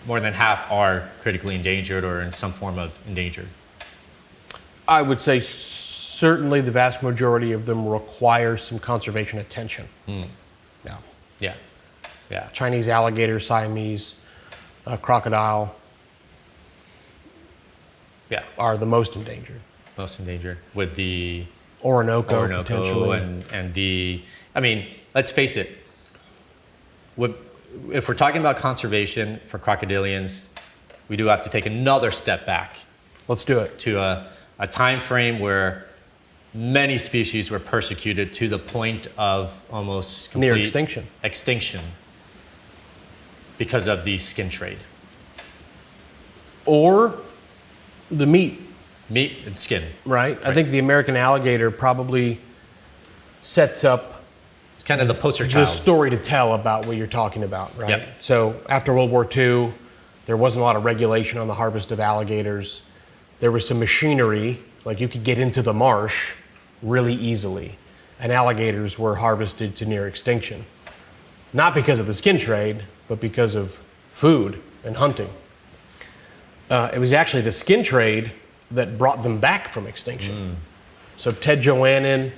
more than half are critically endangered or in some form of endangered. I would say certainly the vast majority of them require some conservation attention. Yeah. Yeah. Chinese alligator, Siamese, crocodile. Yeah. are the most endangered. Most endangered with the Orinoco potentially. and the, I mean, let's face it. If we're talking about conservation for crocodilians, we do have to take another step back Let's do it. to a time frame where many species were persecuted to the point of almost complete Near extinction. extinction because of the skin trade. Or the meat, Meat and skin. right? I think the American alligator probably sets up It's kind of the poster the child. story to tell about what you're talking about, right? Yep. So after World War II, there wasn't a lot of regulation on the harvest of alligators. There was some machinery, like you could get into the marsh really easily, and alligators were harvested to near extinction. Not because of the skin trade, but because of food and hunting. It was actually the skin trade that brought them back from extinction. So Ted Joannan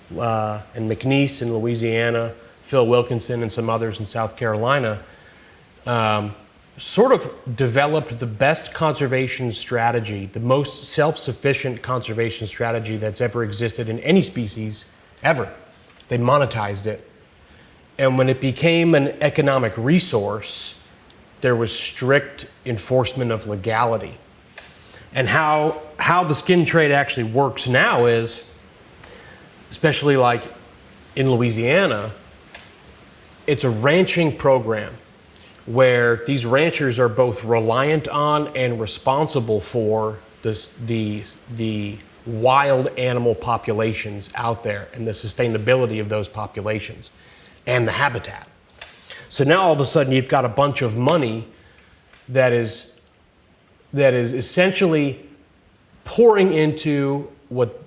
and McNeese in Louisiana, Phil Wilkinson and some others in South Carolina sort of developed the best conservation strategy, the most self-sufficient conservation strategy that's ever existed in any species ever. They monetized it. And when it became an economic resource, there was strict enforcement of legality. And how the skin trade actually works now is, especially like in Louisiana, it's a ranching program where these ranchers are both reliant on and responsible for the wild animal populations out there and the sustainability of those populations and the habitat. So now all of a sudden you've got a bunch of money that is essentially pouring into what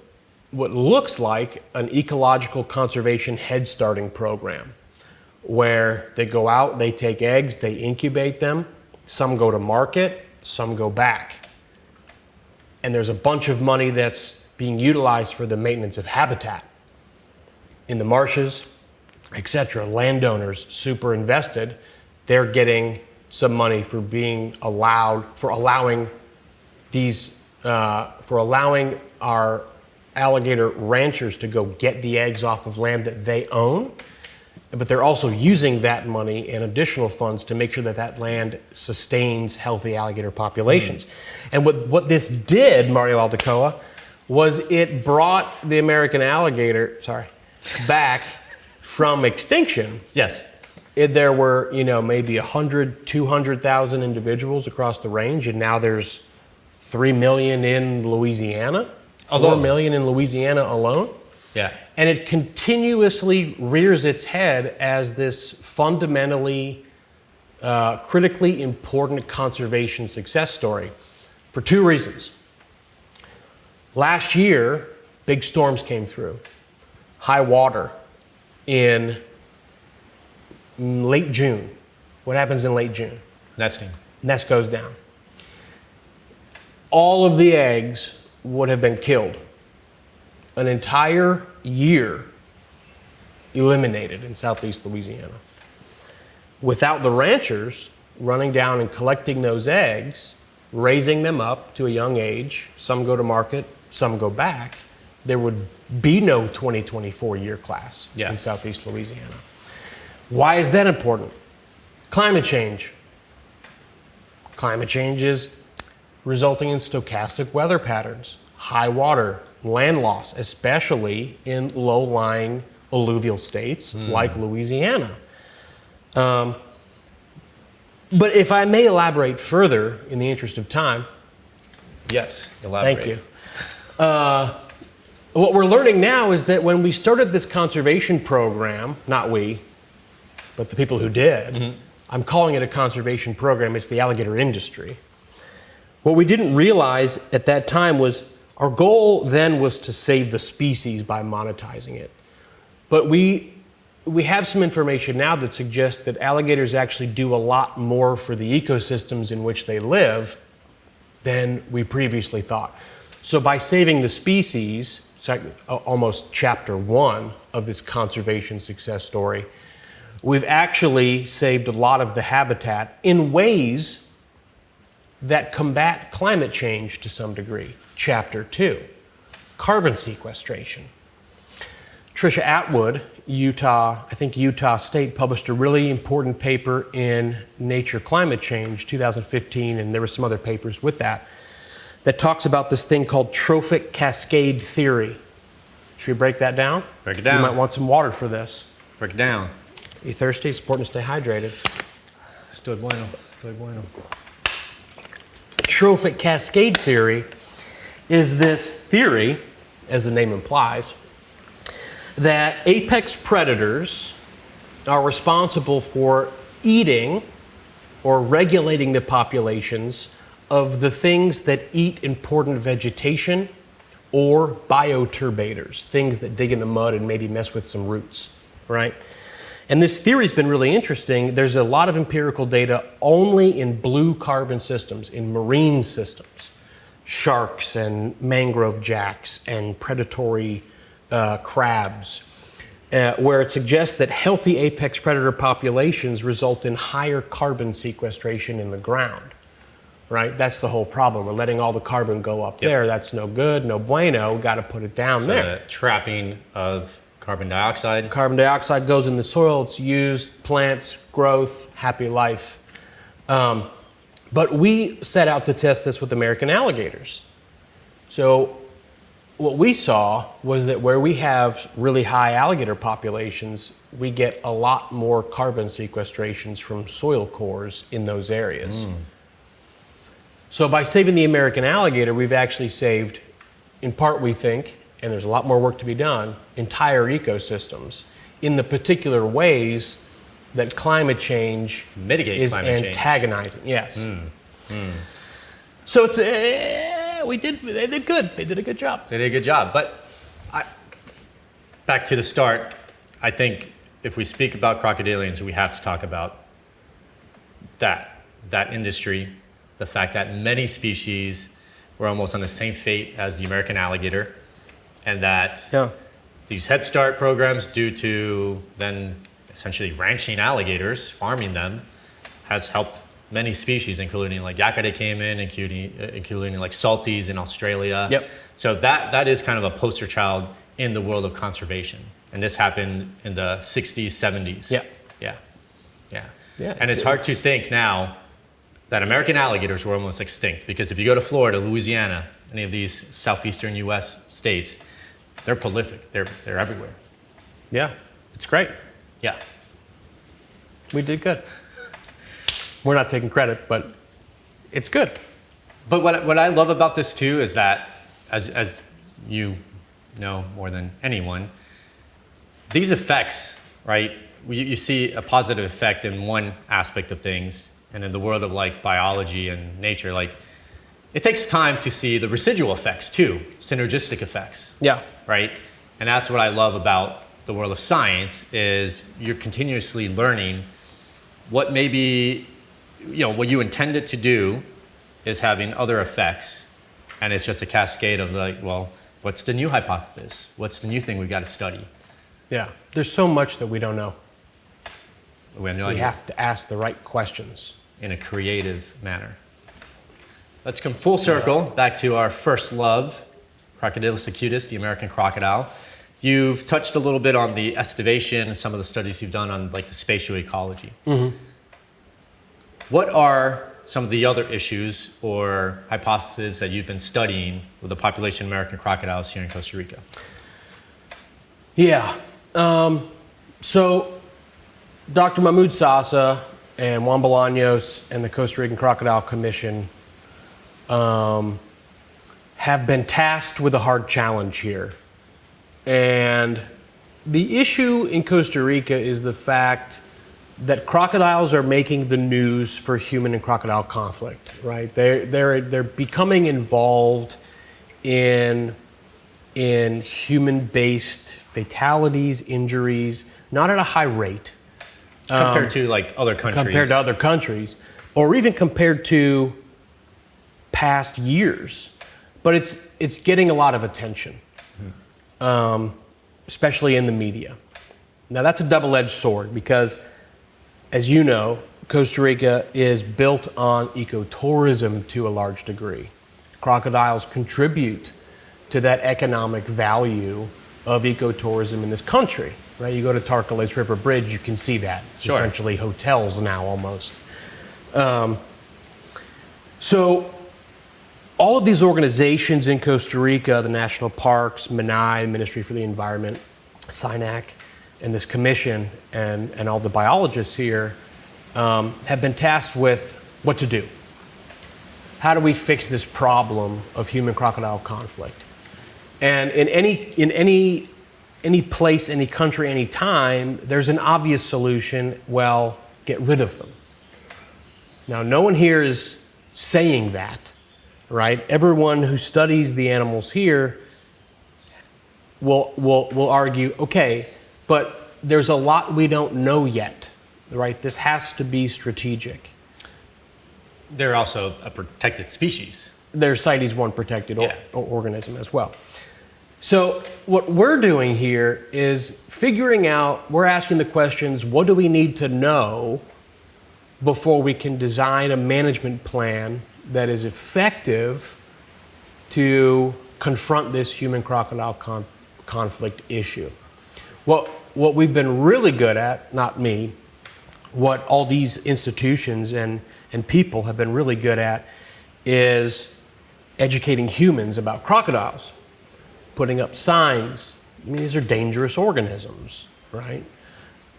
looks like an ecological conservation head starting program, where they go out, they take eggs, they incubate them, some go to market, some go back. And there's a bunch of money that's being utilized for the maintenance of habitat in the marshes, etc. Landowners super invested. They're getting some money for allowing our alligator ranchers to go get the eggs off of land that they own. But they're also using that money and additional funds to make sure that that land sustains healthy alligator populations. And what this did, Mario Aldecoa, was it brought the American alligator, back from extinction. Yes. There were, maybe 100, 200,000 individuals across the range, and now there's 3 million in Louisiana, 4 million in Louisiana alone. Yeah. And it continuously rears its head as this fundamentally, critically important conservation success story for two reasons. Last year, big storms came through, high water in late June. What happens in late June? Nesting. Nest goes down. All of the eggs would have been killed. An entire year eliminated in southeast Louisiana. Without the ranchers running down and collecting those eggs, raising them up to a young age, some go to market, some go back, there would be no 2024 year class in southeast Louisiana. Why is that important? Climate change. Climate change is resulting in stochastic weather patterns, high water, land loss, especially in low-lying alluvial states like Louisiana. But if I may elaborate further in the interest of time. Yes, elaborate. Thank you. What we're learning now is that when we started this conservation program, not we, but the people who did, I'm calling it a conservation program, it's the alligator industry. What we didn't realize at that time was our goal then was to save the species by monetizing it. But we have some information now that suggests that alligators actually do a lot more for the ecosystems in which they live than we previously thought. So by saving the species, it's like almost chapter 1 of this conservation success story, we've actually saved a lot of the habitat in ways that combat climate change to some degree. Chapter 2, carbon sequestration. Tricia Atwood, Utah State, published a really important paper in Nature Climate Change 2015, and there were some other papers with that talks about this thing called trophic cascade theory. Should we break that down? Break it down. You might want some water for this. Break it down. You thirsty? It's important to stay hydrated. Estoy bueno. Estoy bueno. Trophic cascade theory is this theory, as the name implies, that apex predators are responsible for eating or regulating the populations of the things that eat important vegetation or bioturbators, things that dig in the mud and maybe mess with some roots, right? And this theory's been really interesting. There's a lot of empirical data only in blue carbon systems, in marine systems, sharks and mangrove jacks and predatory crabs, where it suggests that healthy apex predator populations result in higher carbon sequestration in the ground, right? That's the whole problem. We're letting all the carbon go up there. That's no good, no bueno. Got to put it down there. The trapping of carbon dioxide. Carbon dioxide goes in the soil. It's used, plants, growth, happy life. But we set out to test this with American alligators. So what we saw was that where we have really high alligator populations, we get a lot more carbon sequestrations from soil cores in those areas. So by saving the American alligator, we've actually saved, in part we think, and there's a lot more work to be done, entire ecosystems in the particular ways that climate change is antagonizing. Yes. So it's they did good. They did a good job. They did a good job. But back to the start, I think if we speak about crocodilians, we have to talk about that industry, the fact that many species were almost on the same fate as the American alligator, and that these Head Start programs, due to then essentially ranching alligators, farming them, has helped many species, including like yakade came in, including like salties in Australia. So that is kind of a poster child in the world of conservation. And this happened in the 60s, 70s. And it's hard to think now that American alligators were almost extinct, because if you go to Florida, Louisiana, any of these southeastern U.S. states, they're prolific. They're everywhere. Yeah, it's great. Yeah. We did good. We're not taking credit, but it's good. But what I love about this too is that, as you know more than anyone, these effects, right? You see a positive effect in one aspect of things, and in the world of like biology and nature, like it takes time to see the residual effects too, synergistic effects. Yeah. Right? And that's what I love about the world of science, is you're continuously learning what maybe, what you intended to do is having other effects, and it's just a cascade of like, well, what's the new hypothesis? What's the new thing we've got to study? Yeah, there's so much that we don't know. We have no idea. We have to ask the right questions. In a creative manner. Let's come full circle back to our first love, Crocodilus acutus, the American crocodile. You've touched a little bit on the estivation and some of the studies you've done on like the spatial ecology. What are some of the other issues or hypotheses that you've been studying with the population of American crocodiles here in Costa Rica? Yeah. So Dr. Mahmoud Sasa and Juan Bolaños and the Costa Rican Crocodile Commission have been tasked with a hard challenge here. And the issue in Costa Rica is the fact that crocodiles are making the news for human and crocodile conflict, right? They're becoming involved in human-based fatalities, injuries, not at a high rate. Compared to like other countries. Compared to other countries, or even compared to past years. But it's getting a lot of attention, especially in the media. Now that's a double-edged sword, because as you know, Costa Rica is built on ecotourism to a large degree. Crocodiles contribute to that economic value of ecotourism in this country, right? You go to Tarcoles River Bridge, you can see that. It's Sure. essentially hotels now almost. So all of these organizations in Costa Rica, the national parks, MNI, Ministry for the Environment, SINAC, and this commission and all the biologists here have been tasked with what to do. How do we fix this problem of human-crocodile conflict? And in any place, any country, any time, there's an obvious solution. Well, get rid of them. Now, no one here is saying that, right? Everyone who studies the animals here will argue, okay, but there's a lot we don't know yet, right? This has to be strategic. They're also a protected species. They're CITES 1 protected Yeah. organism as well. So what we're doing here is figuring out, we're asking the questions, what do we need to know before we can design a management plan that is effective to confront this human-crocodile conflict issue. What we've been really good at, not me, what all these institutions and people have been really good at is educating humans about crocodiles, putting up signs. I mean, these are dangerous organisms, right?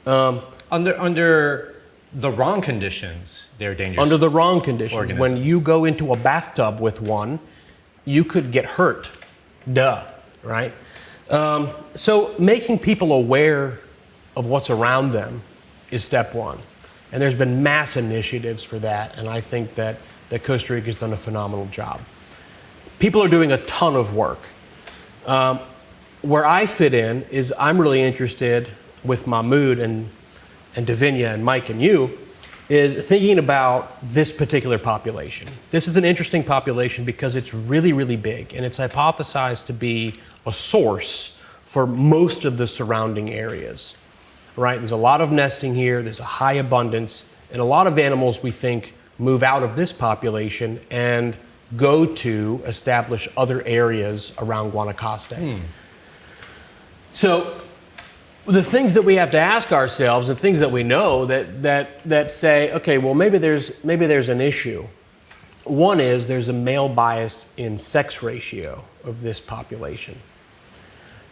Under the wrong conditions, they're dangerous. Under the wrong conditions. Organisms. When you go into a bathtub with one, you could get hurt. Duh, right? So making people aware of what's around them is step one. And there's been mass initiatives for that, and I think that Costa Rica has done a phenomenal job. People are doing a ton of work. Where I fit in is I'm really interested with Mahmoud and Davinia and Mike and you, is thinking about this particular population. This is an interesting population because it's really, really big, and it's hypothesized to be a source for most of the surrounding areas, right? There's a lot of nesting here, there's a high abundance, and a lot of animals we think move out of this population and go to establish other areas around Guanacaste. So the things that we have to ask ourselves, the things that we know that say, okay, well maybe there's an issue. One is there's a male bias in sex ratio of this population.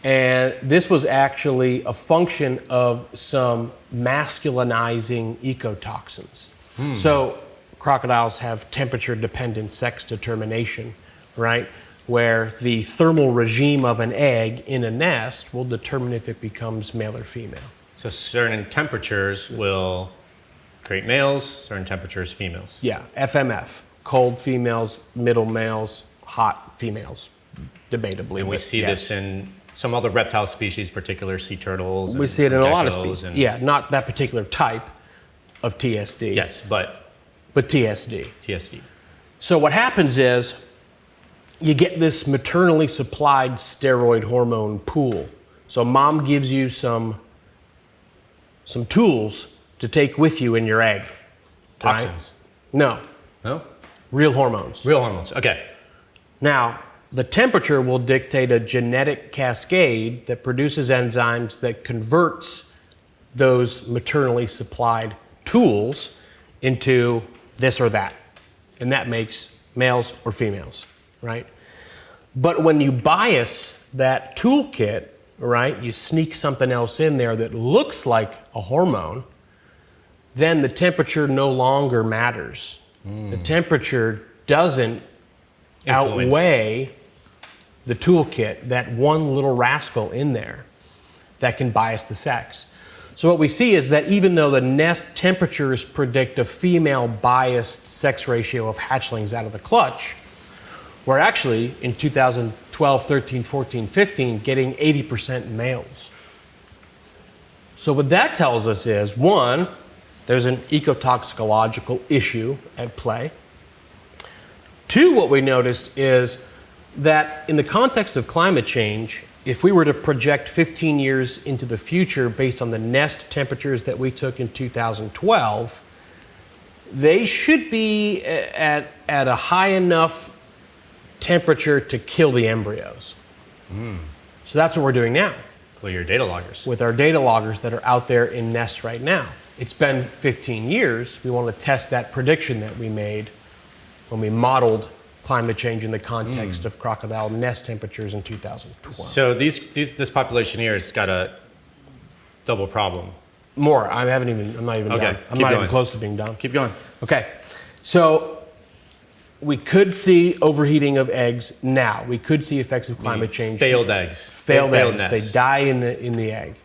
And this was actually a function of some masculinizing ecotoxins. So crocodiles have temperature-dependent sex determination, right? Where the thermal regime of an egg in a nest will determine if it becomes male or female. So certain temperatures will create males, certain temperatures females. Yeah, FMF, cold females, middle males, hot females, debatably. And we see this in some other reptile species, particular sea turtles. We see it in a lot of species. Yeah, not that particular type of TSD. Yes, but TSD. TSD. So what happens is you get this maternally supplied steroid hormone pool. So mom gives you some tools to take with you in your egg. Toxins. Right? No? Real hormones. Real hormones. Okay. Now, the temperature will dictate a genetic cascade that produces enzymes that converts those maternally supplied tools into this or that. And that makes males or females, right? But when you bias that toolkit, right, you sneak something else in there that looks like a hormone, then the temperature no longer matters. The temperature doesn't outweigh the toolkit, that one little rascal in there that can bias the sex. So what we see is that even though the nest temperatures predict a female biased sex ratio of hatchlings out of the clutch, we're actually in 2012, 13, 14, 15 getting 80% males. So what that tells us is, one, there's an ecotoxicological issue at play. Two, what we noticed is that in the context of climate change, if we were to project 15 years into the future based on the nest temperatures that we took in 2012, they should be at a high enough temperature to kill the embryos. So that's what we're doing now. Well, your data loggers. With our data loggers that are out there in nests right now. It's been 15 years. We want to test that prediction that we made when we modeled climate change in the context of crocodile nest temperatures in 2012. So this population here has got a double problem. More. I'm not even done. I'm not even close to being done. Keep going. Okay. So we could see overheating of eggs now. We could see effects of climate change. Failed eggs. Failed eggs. nests. They die in the egg.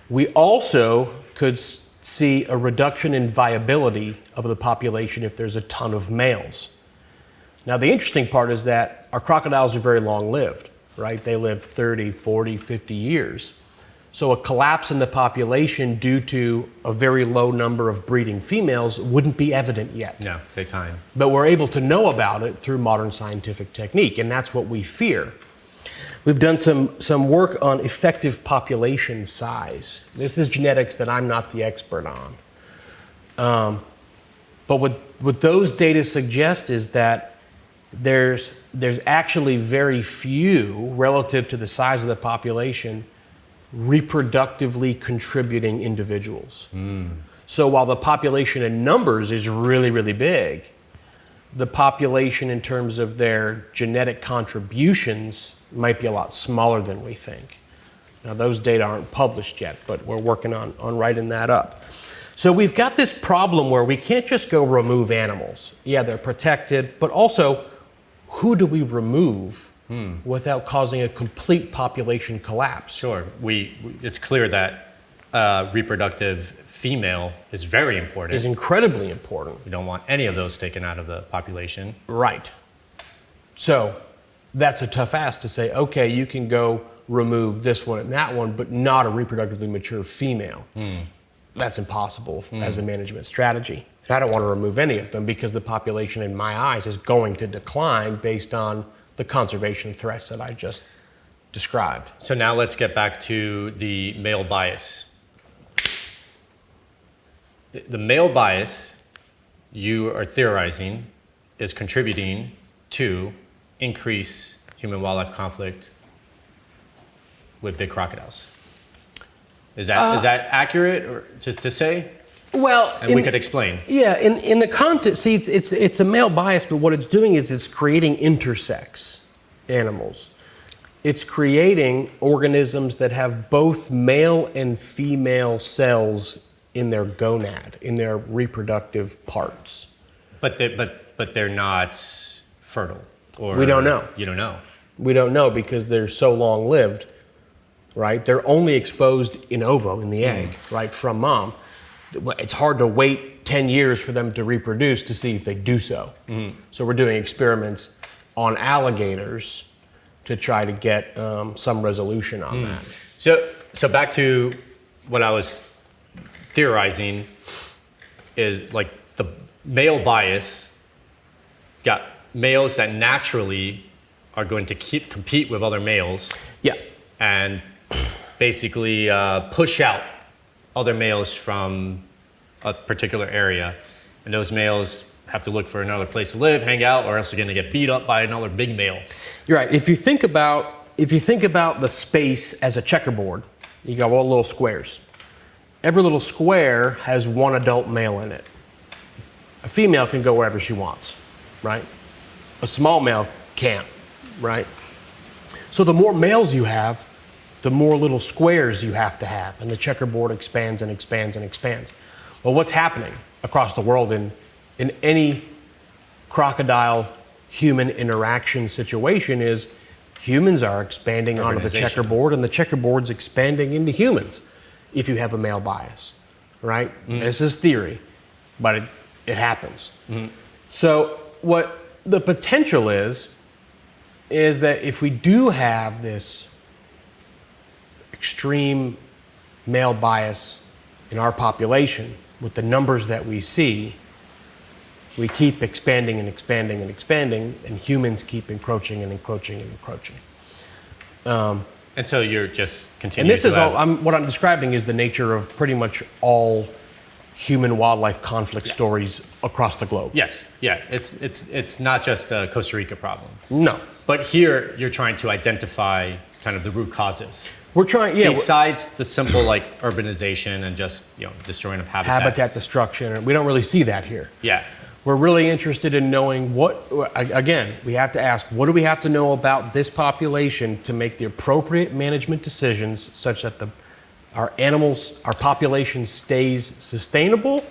We also could see a reduction in viability of the population if there's a ton of males. Now, the interesting part is that our crocodiles are very long-lived, right? They live 30, 40, 50 years. So a collapse in the population due to a very low number of breeding females wouldn't be evident yet. No, take time. But we're able to know about it through modern scientific technique, and that's what we fear. We've done some work on effective population size. This is genetics that I'm not the expert on. But what those data suggest is that there's actually very few, relative to the size of the population, reproductively contributing individuals. So while the population in numbers is really, really big, the population in terms of their genetic contributions might be a lot smaller than we think. Now, those data aren't published yet, but we're working on writing that up. So we've got this problem where we can't just go remove animals. Yeah, they're protected, but also, who do we remove without causing a complete population collapse? Sure. It's clear that reproductive female is very important. Is incredibly important. We don't want any of those taken out of the population. Right. So that's a tough ask to say, okay, you can go remove this one and that one, but not a reproductively mature female. That's impossible as a management strategy. I don't want to remove any of them because the population in my eyes is going to decline based on the conservation threats that I just described. So now let's get back to the male bias. The male bias, you are theorizing, is contributing to increase human-wildlife conflict with big crocodiles. Is that accurate, or just to say? Well, and we could explain. Yeah, in the context, see, it's a male bias, but what it's doing is it's creating intersex animals. It's creating organisms that have both male and female cells in their gonad, in their reproductive parts. But they're not fertile. Or we don't know. You don't know. We don't know because they're so long-lived, right? They're only exposed in ovo, in the egg, right, from mom. It's hard to wait 10 years for them to reproduce to see if they do so. So we're doing experiments on alligators to try to get some resolution on that. So back to what I was theorizing is like the male bias got males that naturally are going to compete with other males. Yeah. And basically push out other males from a particular area. And those males have to look for another place to live, hang out, or else they're gonna get beat up by another big male. You're right. If you think about the space as a checkerboard, you got all little squares. Every little square has one adult male in it. A female can go wherever she wants, right? A small male can't, right? So the more males you have, the more little squares you have to have, and the checkerboard expands and expands and expands. Well, what's happening across the world in any crocodile-human interaction situation is humans are expanding onto the checkerboard, and the checkerboard's expanding into humans if you have a male bias, right? This is theory, but it happens. So what the potential is that if we do have this extreme male bias in our population, with the numbers that we see, we keep expanding and expanding and expanding, and humans keep encroaching and encroaching and encroaching. And so you're just continuing. And this is all, what I'm describing is the nature of pretty much all human-wildlife conflict stories across the globe. Yes, yeah, it's not just a Costa Rica problem. No. But here, you're trying to identify kind of the root causes. We're trying, yeah. Besides the simple like urbanization and just destroying of Habitat destruction. We don't really see that here. Yeah. We're really interested in knowing again, we have to ask, what do we have to know about this population to make the appropriate management decisions such that our population stays sustainable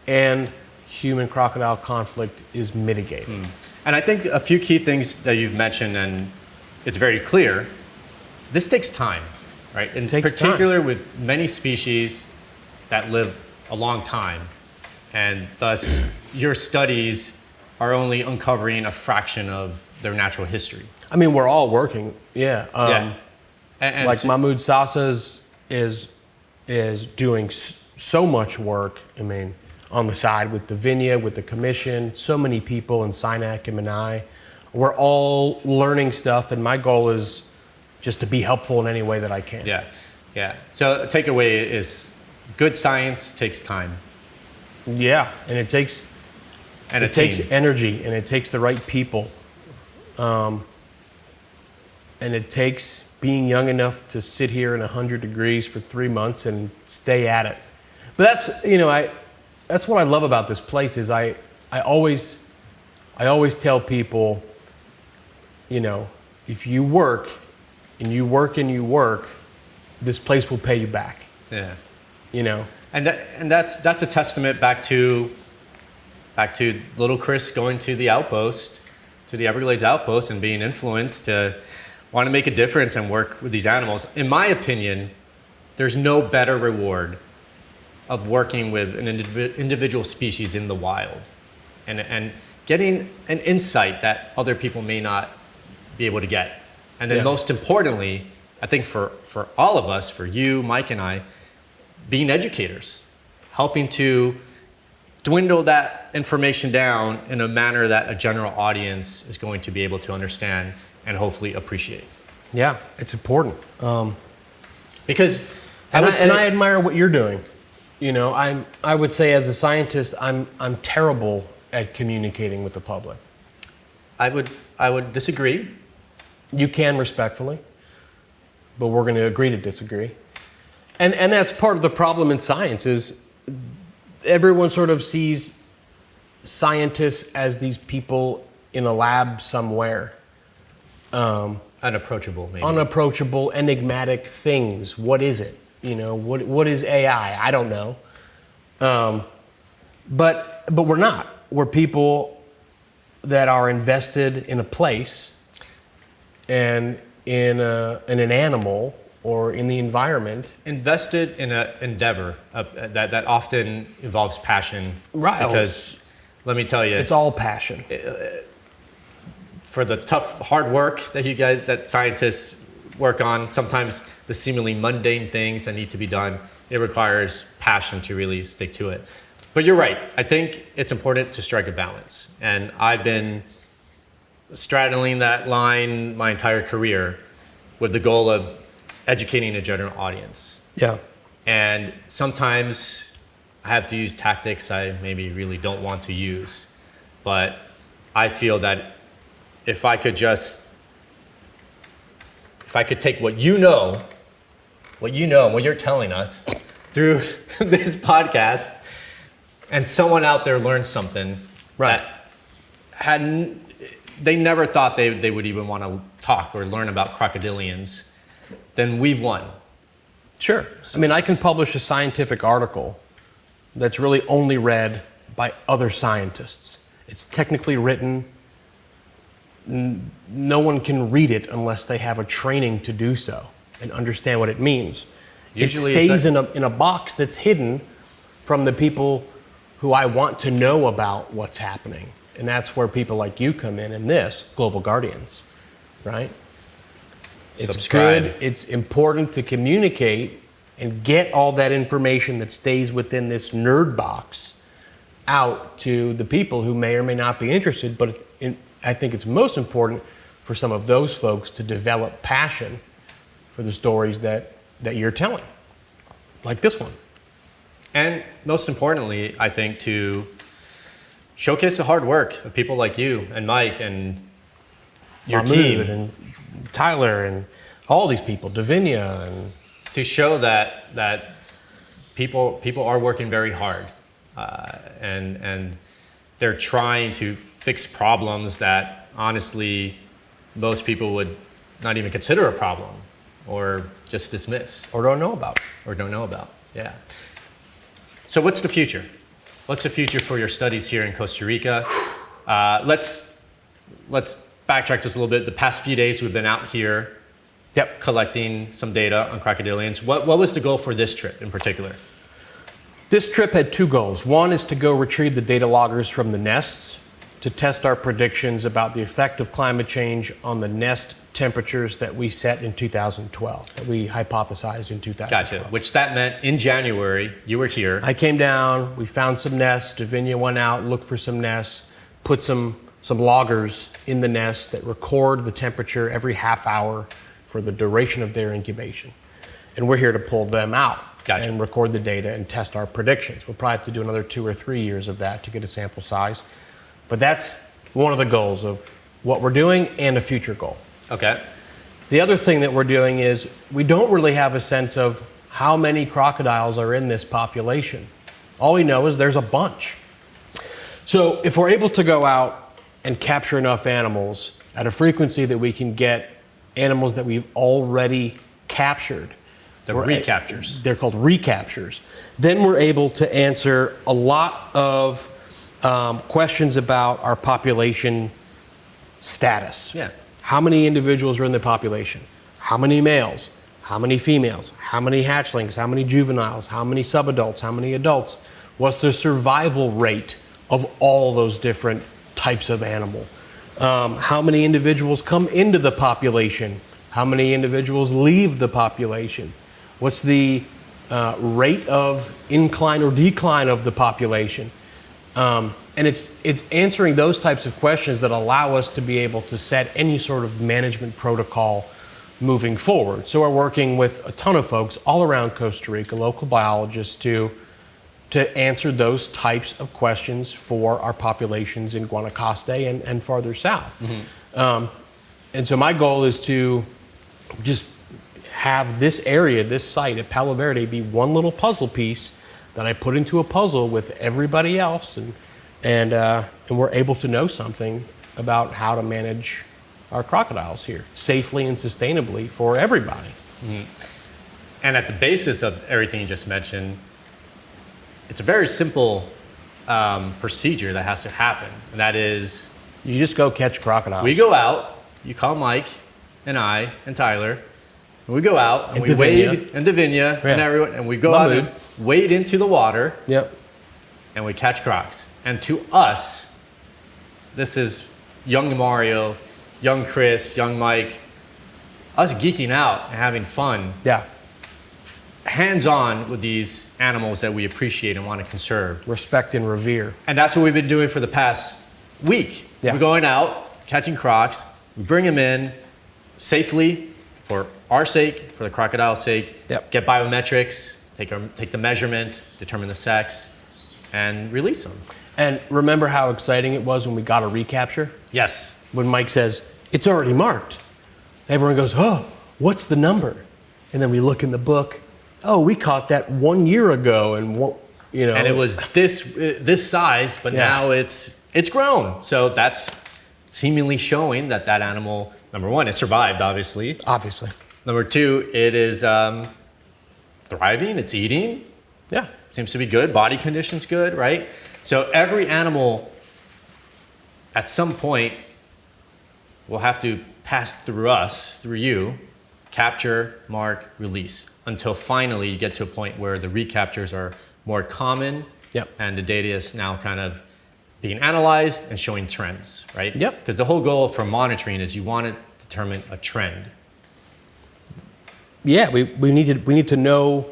and human crocodile conflict is mitigated. And I think a few key things that you've mentioned, and it's very clear, this takes time, right? In particular with many species that live a long time. And thus, your studies are only uncovering a fraction of their natural history. I mean, we're all working, yeah. And like Mahmoud Sasa is doing so much work, I mean, on the side with Davinia, with the commission, so many people in Sinai and Menai. We're all learning stuff, and my goal is just to be helpful in any way that I can. Yeah. So a takeaway is good science takes time. Yeah, and it takes energy, and it takes the right people, and it takes being young enough to sit here in 100 degrees for 3 months and stay at it. But that's what I love about this place is I always tell people, if you work and you work and you work, this place will pay you back. Yeah. And that's a testament back to little Chris going to the outpost, to the Everglades outpost, and being influenced to want to make a difference and work with these animals. In my opinion, there's no better reward of working with an individual species in the wild and getting an insight that other people may not be able to get. And then most importantly, I think for all of us, for you, Mike, and I, being educators, helping to dwindle that information down in a manner that a general audience is going to be able to understand and hopefully appreciate. Yeah, it's important. Because I admire what you're doing. I would say as a scientist, I'm terrible at communicating with the public. I would disagree. You can respectfully, but we're going to agree to disagree. And that's part of the problem in science is everyone sort of sees scientists as these people in a lab somewhere. Unapproachable, maybe. Unapproachable, enigmatic things. What is it? What is AI? I don't know. But we're not. We're people that are invested in a place and in an animal or in the environment. Invested in an endeavor that often involves passion. Right. Because let me tell you, it's all passion. For the tough, hard work that scientists work on, sometimes the seemingly mundane things that need to be done, it requires passion to really stick to it. But you're right. I think it's important to strike a balance. And I've been straddling that line my entire career with the goal of educating a general audience. Yeah. And sometimes I have to use tactics I maybe really don't want to use. But I feel that if I could take what you know, and what you're telling us through this podcast, and someone out there learns something that they never thought they would even want to talk or learn about crocodilians, then we've won. Sure. I mean, I can publish a scientific article that's really only read by other scientists. It's technically written. No one can read it unless they have a training to do so and understand what it means. Usually it stays in a box that's hidden from the people who I want to know about what's happening. And that's where people like you come in this, Global Guardians, right? It's Subscribe. Good. It's important to communicate and get all that information that stays within this nerd box out to the people who may or may not be interested. But I think it's most important for some of those folks to develop passion for the stories that you're telling, like this one. And most importantly, I think to showcase the hard work of people like you and Mike and your team. And Tyler and all these people, Davinia, and to show that people are working very hard, and they're trying to fix problems that honestly most people would not even consider a problem or just dismiss or don't know about. Yeah. So what's the future? What's the future for your studies here in Costa Rica? Let's backtrack just a little bit. The past few days we've been out here collecting some data on crocodilians. What was the goal for this trip in particular? This trip had two goals. One is to go retrieve the data loggers from the nests to test our predictions about the effect of climate change on the nest temperatures that we set in 2012, that we hypothesized in 2012. Gotcha, which that meant in January, you were here. I came down, we found some nests, Davinia went out, looked for some nests, put some loggers in the nest that record the temperature every half hour for the duration of their incubation. And we're here to pull them out. Gotcha. And record the data and test our predictions. We'll probably have to do another 2 or 3 years of that to get a sample size. But that's one of the goals of what we're doing and a future goal. Okay. The other thing that we're doing is we don't really have a sense of how many crocodiles are in this population. All we know is there's a bunch. So if we're able to go out and capture enough animals at a frequency that we can get animals that we've already captured, The recaptures. They're called recaptures. Then we're able to answer a lot of questions about our population status. Yeah. How many individuals are in the population? How many males? How many females? How many hatchlings? How many juveniles? How many subadults? How many adults? What's the survival rate of all those different types of animal? How many individuals come into the population? How many individuals leave the population? What's the rate of incline or decline of the population? And it's answering those types of questions that allow us to be able to set any sort of management protocol moving forward. So we're working with a ton of folks all around Costa Rica, local biologists, to answer those types of questions for our populations in Guanacaste and farther south. Mm-hmm. And so my goal is to just have this area, this site at Palo Verde, be one little puzzle piece that I put into a puzzle with everybody else, and we're able to know something about how to manage our crocodiles here safely and sustainably for everybody. Mm-hmm. And at the basis of everything you just mentioned, it's a very simple procedure that has to happen, and that is you just go catch crocodiles. We go out, you call Mike and I and Tyler, and we go out and we Davinia. wade, and Davinia and everyone, and we go out and wade into the water. Yep. And we catch crocs. And to us, this is young Mario, young Chris, young Mike, us geeking out and having fun. Yeah. Hands-on with these animals that we appreciate and want to conserve. Respect and revere. And that's what we've been doing for the past week. Yeah. We're going out, catching crocs, we bring them in safely for our sake, for the crocodile's sake, get biometrics, take the measurements, determine the sex, and release them. And remember how exciting it was when we got a recapture? Yes. When Mike says, it's already marked. Everyone goes, oh, what's the number? And then we look in the book, oh, we caught that 1 year ago, and you know. And it was this size, but now it's grown. So that's seemingly showing that animal, number one, it survived, obviously. Obviously. Number two, it is thriving, it's eating. Yeah. Seems to be good, body condition's good, right? So every animal at some point will have to pass through us, through you, capture, mark, release, until finally you get to a point where the recaptures are more common. Yep. And the data is now kind of being analyzed and showing trends, right? Yep. Because the whole goal for monitoring is you want to determine a trend. Yeah, we need to know,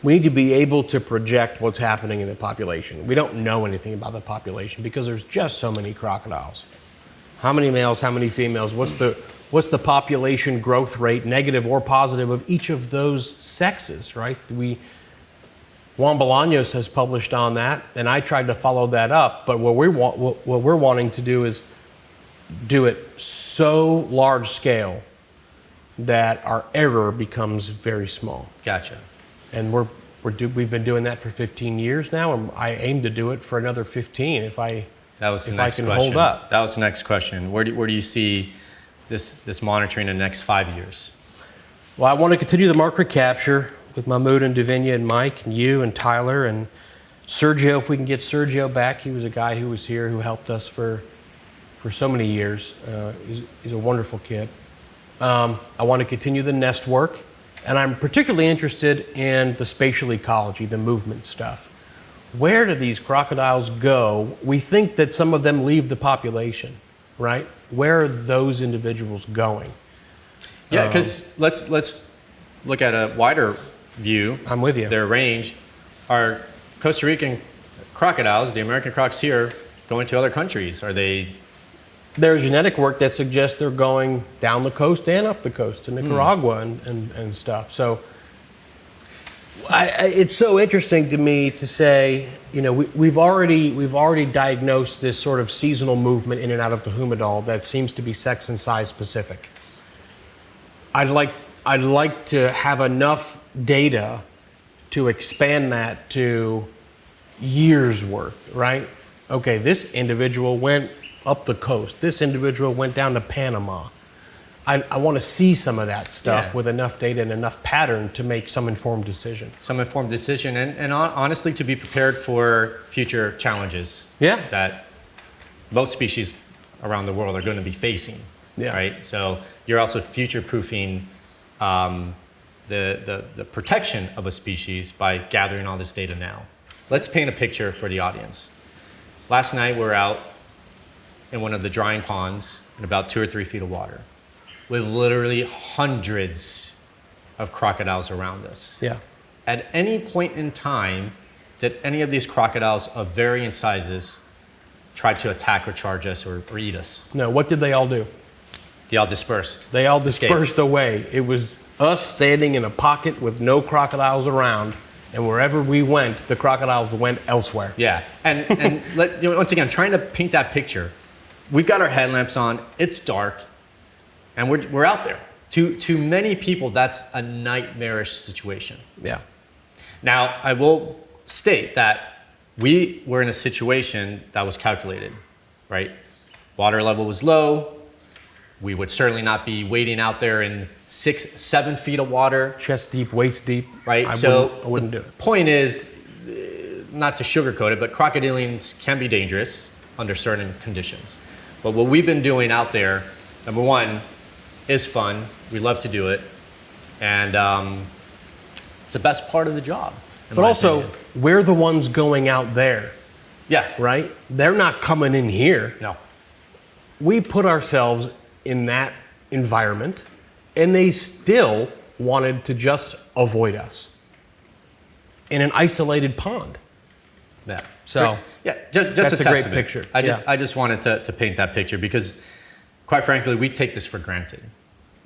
we need to be able to project what's happening in the population. We don't know anything about the population because there's just so many crocodiles. How many males, how many females, what's the population growth rate, negative or positive, of each of those sexes, right? We're Juan Bolaños has published on that, and I tried to follow that up. But what we're wanting to do is do it so large scale that our error becomes very small. Gotcha. And we've been doing that for 15 years now, and I aim to do it for another 15 if I can hold up. That was the next question. Where do you see this monitoring in the next 5 years? Well, I want to continue the mark recapture with Mahmoud and Davinia and Mike and you and Tyler and Sergio. If we can get Sergio back, he was a guy who was here who helped us for so many years. He's a wonderful kid. I want to continue the nest work, and I'm particularly interested in the spatial ecology, the movement stuff. Where do these crocodiles go? We think that some of them leave the population, right? Where are those individuals going? Yeah, because let's look at a wider view. I'm with you. Their range. Are Costa Rican crocodiles, the American crocs here, going to other countries? Are they? There's genetic work that suggests they're going down the coast and up the coast to Nicaragua and stuff. So it's so interesting to me to say, we've already diagnosed this sort of seasonal movement in and out of the humidol that seems to be sex and size specific. I'd like to have enough data to expand that to years worth, right? Okay, this individual went up the coast. This individual went down to Panama. I want to see some of that stuff with enough data and enough pattern to make some informed decision. And honestly, to be prepared for future challenges that most species around the world are going to be facing. Yeah. Right. So you're also future-proofing the protection of a species by gathering all this data now. Let's paint a picture for the audience. Last night we were out in one of the drying ponds in about 2 or 3 feet of water, with literally hundreds of crocodiles around us. Yeah. At any point in time, did any of these crocodiles of varying sizes try to attack or charge us or eat us? No. What did they all do? They all dispersed. They all dispersed away. It was us standing in a pocket with no crocodiles around, and wherever we went, the crocodiles went elsewhere. Yeah, and once again, trying to paint that picture. We've got our headlamps on. It's dark, and we're out there. To many people, that's a nightmarish situation. Yeah. Now, I will state that we were in a situation that was calculated, right? Water level was low. We would certainly not be wading out there in 6, 7 feet of water. Chest deep, waist deep. Right, I wouldn't do it. Point is, not to sugarcoat it, but crocodilians can be dangerous under certain conditions. But what we've been doing out there, number one, is fun. We love to do it. And it's the best part of the job. But also, we're the ones going out there. Yeah. Right? They're not coming in here. No. We put ourselves in that environment, and they still wanted to just avoid us in an isolated pond. Yeah. So yeah, just that's a great picture. I just wanted to paint that picture because, quite frankly, we take this for granted.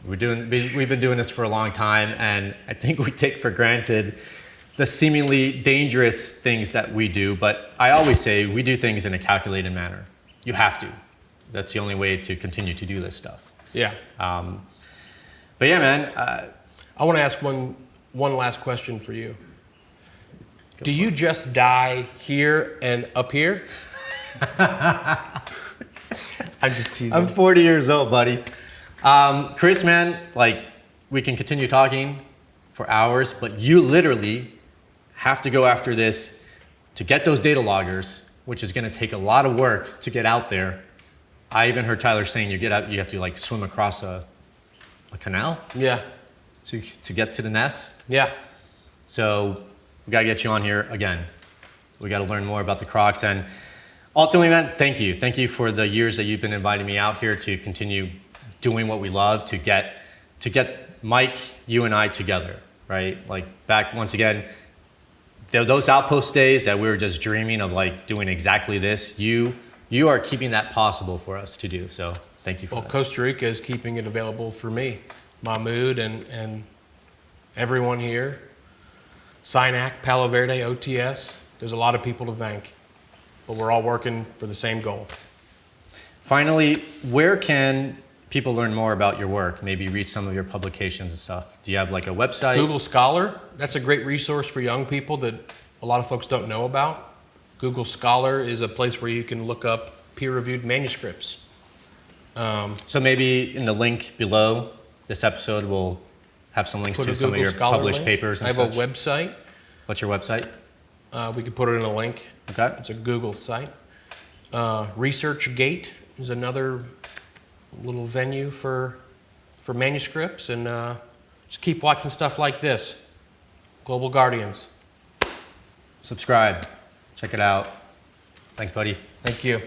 We've been doing this for a long time, and I think we take for granted the seemingly dangerous things that we do. But I always say we do things in a calculated manner. You have to. That's the only way to continue to do this stuff. Yeah. But yeah, man. I want to ask one last question for you. Do you just die here and up here? I'm just teasing. I'm 40 years old, buddy. Chris, man, we can continue talking for hours, but you literally have to go after this to get those data loggers, which is going to take a lot of work to get out there. I even heard Tyler saying you have to swim across a canal. Yeah. To get to the nest. Yeah. So we got to get you on here again. We got to learn more about the crocs. And ultimately, man, thank you. Thank you for the years that you've been inviting me out here to continue doing what we love, to get Mike, you and I together, right? Back once again, those outpost days that we were just dreaming of doing exactly this, you are keeping that possible for us to do. So thank you for that. Well, Costa Rica is keeping it available for me, Mahmoud, and everyone here. SINAC, Palo Verde, OTS. There's a lot of people to thank, but we're all working for the same goal. Finally, where can people learn more about your work? Maybe read some of your publications and stuff. Do you have like a website? Google Scholar, that's a great resource for young people that a lot of folks don't know about. Google Scholar is a place where you can look up peer-reviewed manuscripts. So maybe in the link below this episode, we'll have some links Put a to some of Google your Scholar published link. papers and I have such. a website. What's your website? We could put it in a link. Okay. It's a Google site. ResearchGate is another little venue for manuscripts, and just keep watching stuff like this. Global Guardians. Subscribe. Check it out. Thanks, buddy. Thank you.